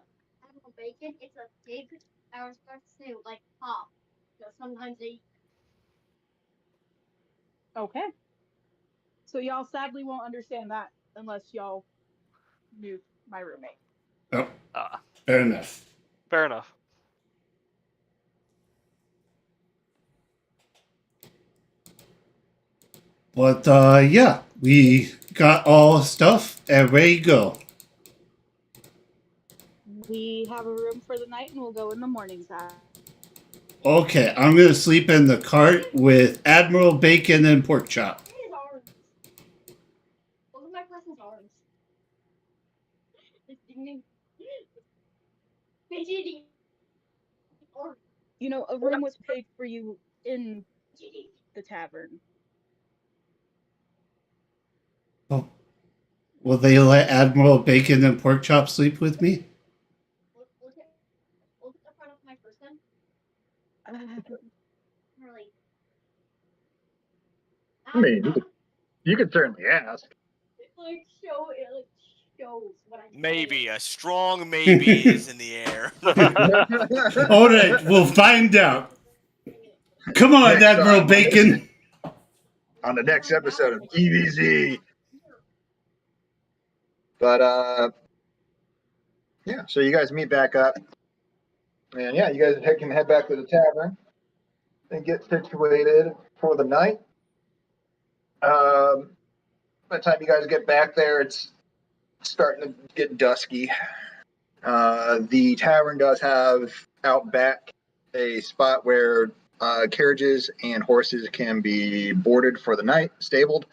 Admiral Bacon, it's a pig. I was supposed to say like pop, because sometimes they. Okay. So y'all sadly won't understand that unless y'all mute my roommate. Oh, fair enough. fair enough. But yeah, we got all stuff and ready to go. We have a room for the night and we'll go in the morning, Zach. Okay, I'm going to sleep in the cart with Admiral Bacon and Pork Chop. His arms. Look at my person's arms. Fidgety. Or You know, a room was paid for you in the tavern. Oh, will they let Admiral Bacon and Pork Chop sleep with me? look at the front of my person. Really. I mean, you could certainly ask. Like show it. Like Maybe a strong maybe is in the air. All right, we'll find out. Come on, Next Admiral time. Bacon. On the next episode of DBZ. But yeah, so you guys meet back up. And yeah, you guys can head back to the tavern and get situated for the night. By the time you guys get back there, it's starting to get dusky. The tavern does have out back a spot where carriages and horses can be boarded for the night, stabled,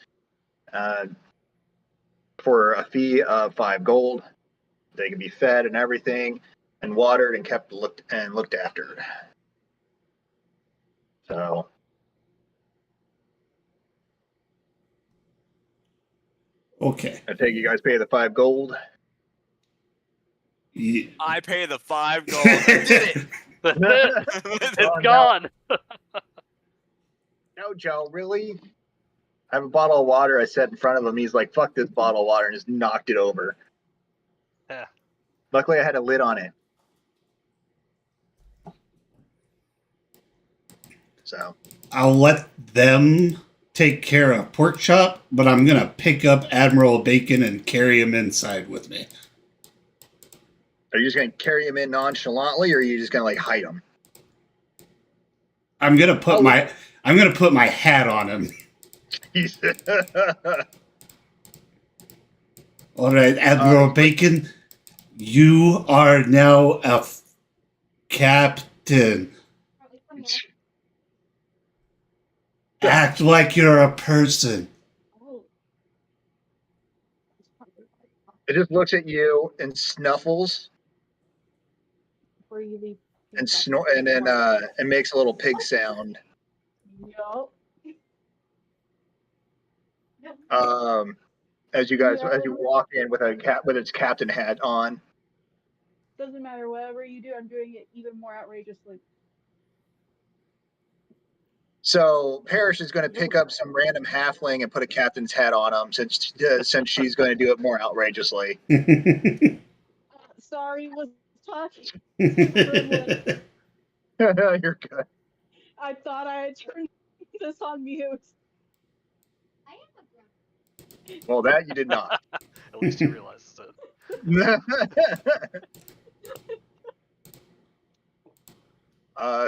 for a fee of 5 gold. They can be fed and everything, and watered and kept looked after. So Okay. I take you guys pay the 5 gold. Yeah. I pay the 5 gold. I did it. It's gone. No, Joe, really? I have a bottle of water I set in front of him. He's like, fuck this bottle of water, and just knocked it over. Yeah. Luckily, I had a lid on it. So I'll let them take care of pork chop, but I'm going to pick up Admiral Bacon and carry him inside with me. are you just going to carry him in nonchalantly, or are you just going to like hide him? I'm going to put my hat on him. All right, Admiral Bacon, you are now a captain. Act like you're a person. It just looks at you and snuffles Before you leave. and snort, and then it makes a little pig sound. Yup. As you walk in with its captain hat on. Doesn't matter, whatever you do, I'm doing it even more outrageously. So Parrish is going to pick up some random halfling and put a captain's hat on him, since she's going to do it more outrageously. Sorry, was talking. You're good. I thought I had turned this on mute. Well, that you did not. At least you realized it.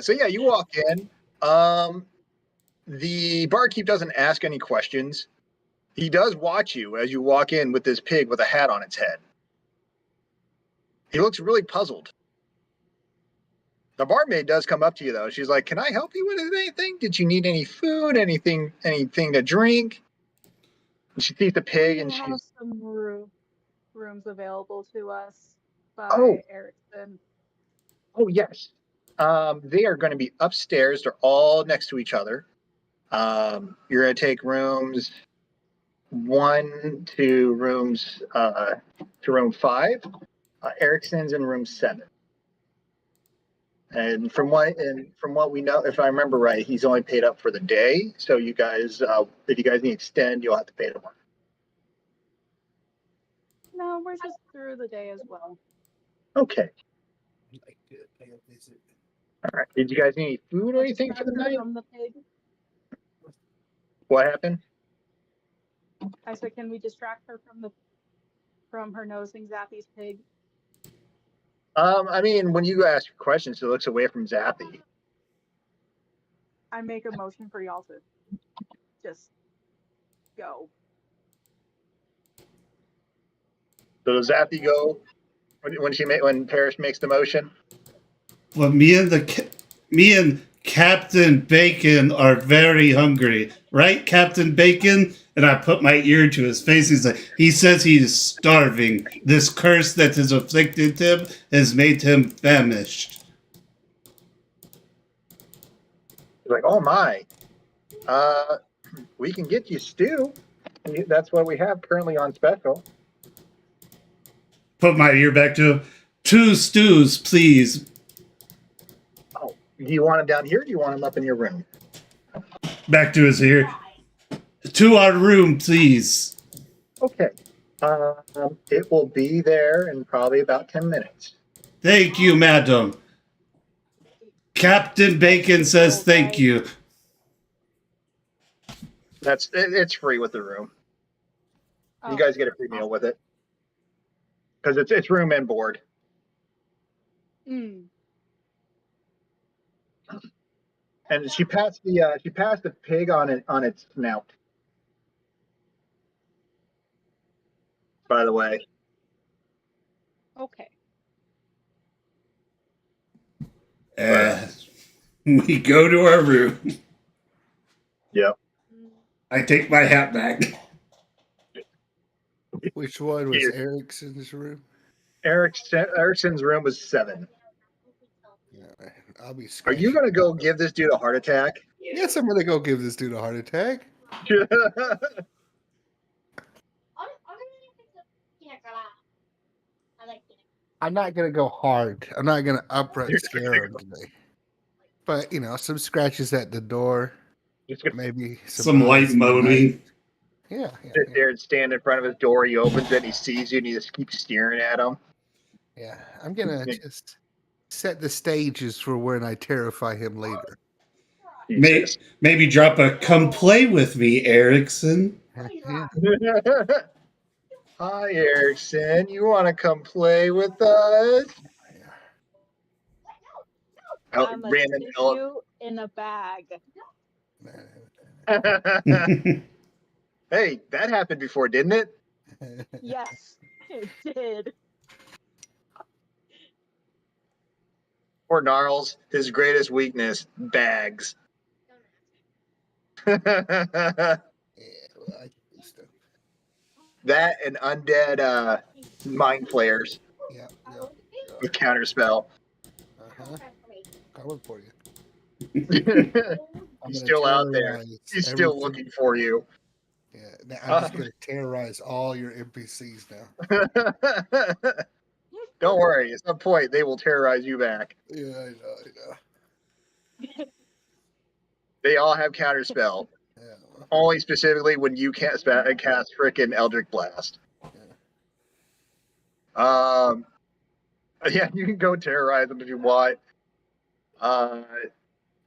So yeah, you walk in. The barkeep doesn't ask any questions. He does watch you as you walk in with this pig with a hat on its head. He looks really puzzled. The barmaid does come up to you though. She's like, "Can I help you with anything? Did you need any food? Anything to drink?" And she sees the pig and We have she's, some rooms available to us by Oh. Aerteum. "Oh yes, they are going to be upstairs. They're all next to each other. You're going to take rooms 1 to room 5. Erickson's in room 7. And from what we know, if I remember right, he's only paid up for the day. So you guys, if you guys need to extend, you'll have to pay more. No, we're just through the day as well. Okay. All right. Did you guys need any food or anything for the Distract her night? from the pig. What happened? I said, can we distract her from her nosing Zappy's pig? I mean, when you ask questions, it looks away from Zappy. I make a motion for y'all to just go. So does Zappy go when Parrish makes the motion? Well, me and Captain Bacon are very hungry, right, Captain Bacon? And I put my ear to his face. He says he's starving. This curse that has afflicted him has made him famished. He's like, "Oh my, we can get you stew. That's what we have currently on special." Put my ear back to him. 2 stews, please. Oh, do you want him down here? Or do you want him up in your room? Back to his ear. To our room, please. Okay. It will be there in probably about 10 minutes. Thank you, madam. Captain Bacon says thank you. It's free with the room. Oh, You guys get a free meal with it because it's room and board. mm. And she passed the pig on its snout. By the way, Okay. We go to our room. yep. I take my hat back. Which one was Here. Erickson's room? Erickson's room was 7. Yeah, I'll be Are scratching. you gonna go give this dude a heart attack? Yes, I'm gonna go give this dude a heart attack. I'm not gonna go hard. I'm not gonna upright scare him today. But some scratches at the door, maybe Some light eyes in the night. moaning. Yeah. Sit there and stand in front of his door. He opens it, and he sees you, and you just keep staring at him. Yeah, I'm gonna just set the stages for when I terrify him later. Maybe drop a "Come play with me, Erickson." Yeah. Hi, Erickson. You want to come play with us? I'm a tissue in a bag. Hey, that happened before, didn't it? Yes, it did. Poor Gnarls, his greatest weakness, bags. That and undead mind flayers Yeah. with counterspell. Coming for you. He's still out there. He's still looking for you. Yeah, I'm just gonna terrorize all your NPCs now. Don't worry. At some point, they will terrorize you back. Yeah, I know. They all have counterspell. Yeah. Only specifically when you cast frickin' Eldritch Blast. Yeah, you can go terrorize them if you want. The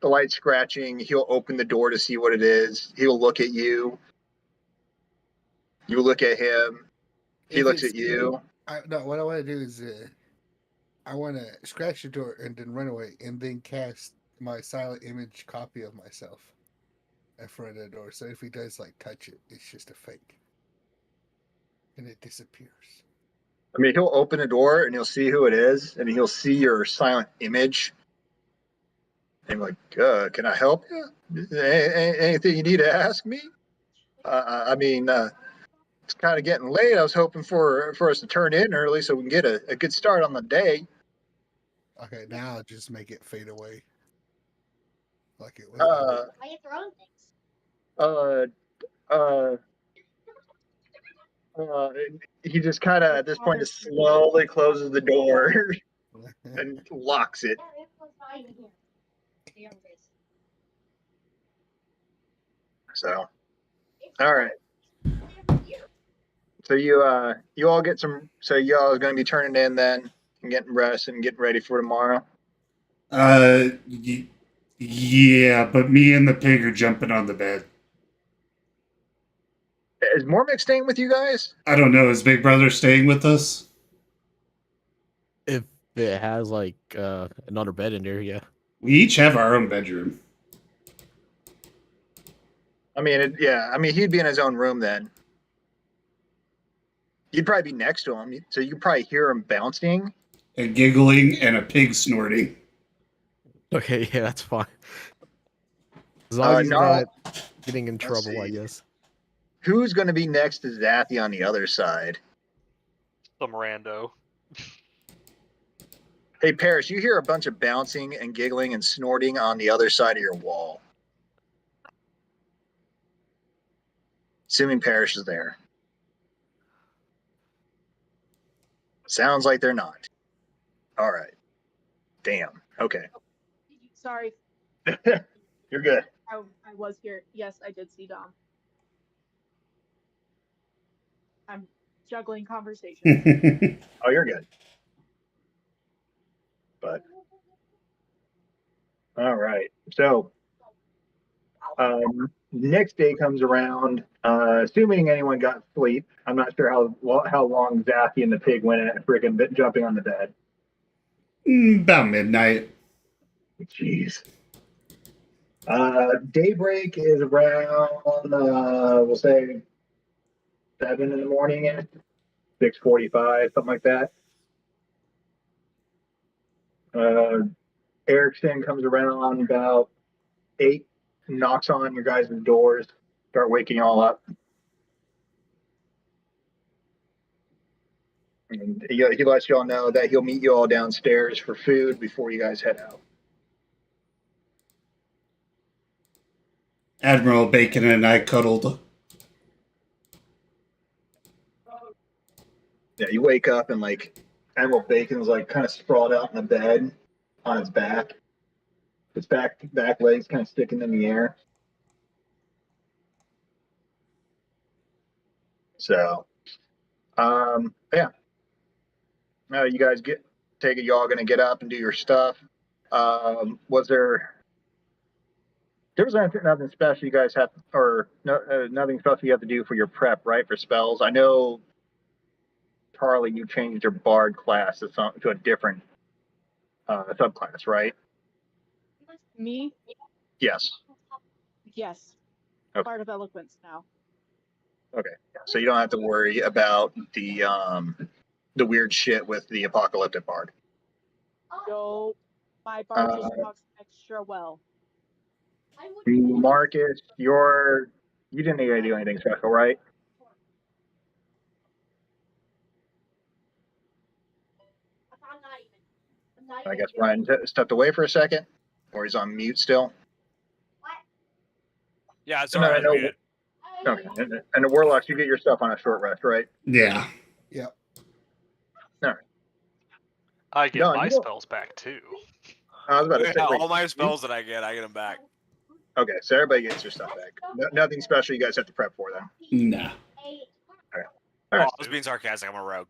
light scratching, he'll open the door to see what it is. He'll look at you. You look at him. He looks at you. No, what I want to do is I want to scratch the door and then run away and then cast my silent image copy of myself in front of the door. So if he does touch it, it's just a fake. And it disappears. I mean, he'll open the door and he'll see who it is, and he'll see your silent image. And like, can I help you? Anything you need to ask me? I mean, it's kind of getting late. I was hoping for us to turn in early so we can get a good start on the day. Okay, now just make it fade away. Like it was. Why are you throwing things? He just kind of at this point just slowly closes the door and locks it. So, all right. So you all get some. So you all are going to be turning in then and getting rest and getting ready for tomorrow. Yeah, but me and the pig are jumping on the bed. Is Mormick staying with you guys? I don't know. Is Big Brother staying with us? If it has another bed in there, yeah. We each have our own bedroom. I mean, yeah. I mean, he'd be in his own room then. You'd probably be next to him, so you could probably hear him bouncing. A giggling and a pig snorting. Okay, yeah, that's fine. As long as he's not getting in trouble, I guess. Who's going to be next to Zathy on the other side? Some rando. Hey, Parrish, you hear a bunch of bouncing and giggling and snorting on the other side of your wall. Assuming Parrish is there. Sounds like they're not. All right. Damn. Okay. Sorry. You're good. I was here. Yes, I did see Dom. I'm juggling conversations. Oh, you're good. But all right. So next day comes around. Assuming anyone got sleep, I'm not sure how long Zaffy and the pig went at friggin' jumping on the bed. About midnight. Jeez. Daybreak is around, we'll say 7 in the morning, 6:45, something like that. Erickson comes around about 8, knocks on your guys' doors, start waking y'all up. And he lets y'all know that he'll meet you all downstairs for food before you guys head out. Admiral Bacon and I cuddled. Yeah, you wake up and like Admiral Bacon's like kind of sprawled out in the bed on his back. His back legs kind of sticking in the air. So, yeah. You guys take it. Y'all gonna get up and do your stuff. Was there was nothing special you guys have, or no, nothing special you have to do for your prep, right? For spells. I know, Charlie, you changed your bard class to a different subclass, right? Me? Yes. Yes. Okay. Part of eloquence now. Okay. So you don't have to worry about the weird shit with the apocalyptic bard. No, my bard just talks extra well. Marcus, you didn't need to do anything special, right? I guess Ryan stepped away for a second, or he's on mute still. Yeah, it's alright. Okay. And the warlocks, you get your stuff on a short rest, right? Yeah. Yep. All right. I get my spells back too. I was about to say, all my spells that I get them back. Okay, so everybody gets your stuff back. Nothing special you guys have to prep for then. Nah. All right. I was being sarcastic. I'm a rogue.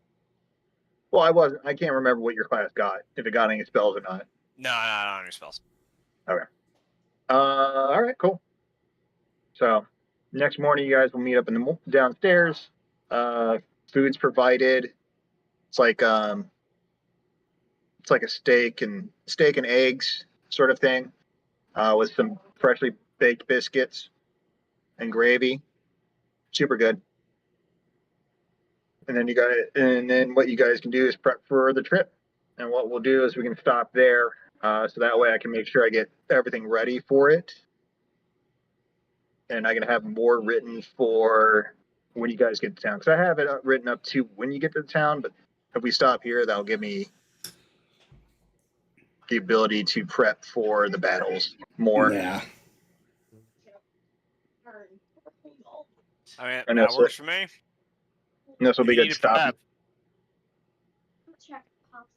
Well, I can't remember what your class got, if it got any spells or not. No, I don't have any spells. Okay. All right, cool. So next morning, you guys will meet up in the downstairs. Food's provided. It's like a steak and eggs sort of thing, with some freshly baked biscuits and gravy. Super good. And then what you guys can do is prep for the trip. And what we'll do is we can stop there, so that way I can make sure I get everything ready for it. And I can have more written for when you guys get to town. Because I have it written up to when you get to town, but if we stop here, that'll give me the ability to prep for the battles more. Yeah. I mean, I know, that works for me. And this will be You good need to stop. prep.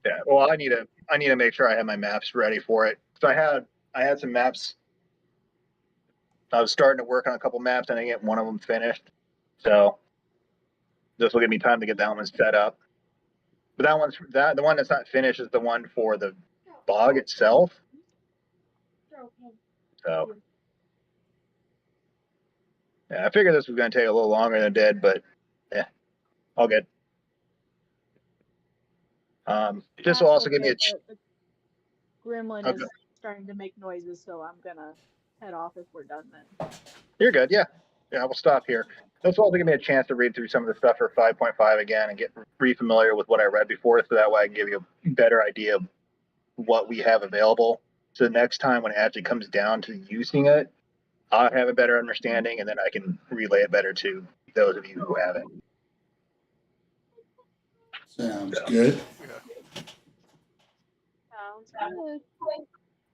Yeah. Well, I need to make sure I have my maps ready for it. So I had some maps. I was starting to work on a couple maps, and I didn't get one of them finished. So this will give me time to get that one set up. But the one that's not finished is the one for the bog itself. So yeah, I figured this was going to take a little longer than it did, but yeah, all good. This will also give me a. The gremlin is starting to make noises, so I'm gonna head off if we're done then. You're good, yeah. Yeah, we'll stop here. This will also give me a chance to read through some of the stuff for 5.5 again and get re-familiar with what I read before, so that way I can give you a better idea of what we have available. So the next time when it actually comes down to using it, I'll have a better understanding, and then I can relay it better to those of you who haven't. Sounds good. Sounds good.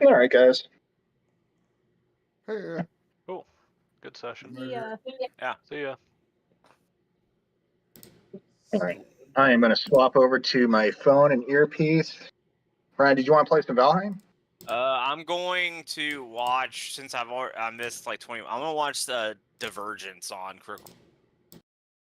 All right, guys. Hey, Cool. Good session. Yeah. Yeah. See ya. All right. I am going to swap over to my phone and earpiece. Ryan, did you want to play some Valheim? I'm going to watch, since I missed like 20. I'm gonna watch the Divergence on Critical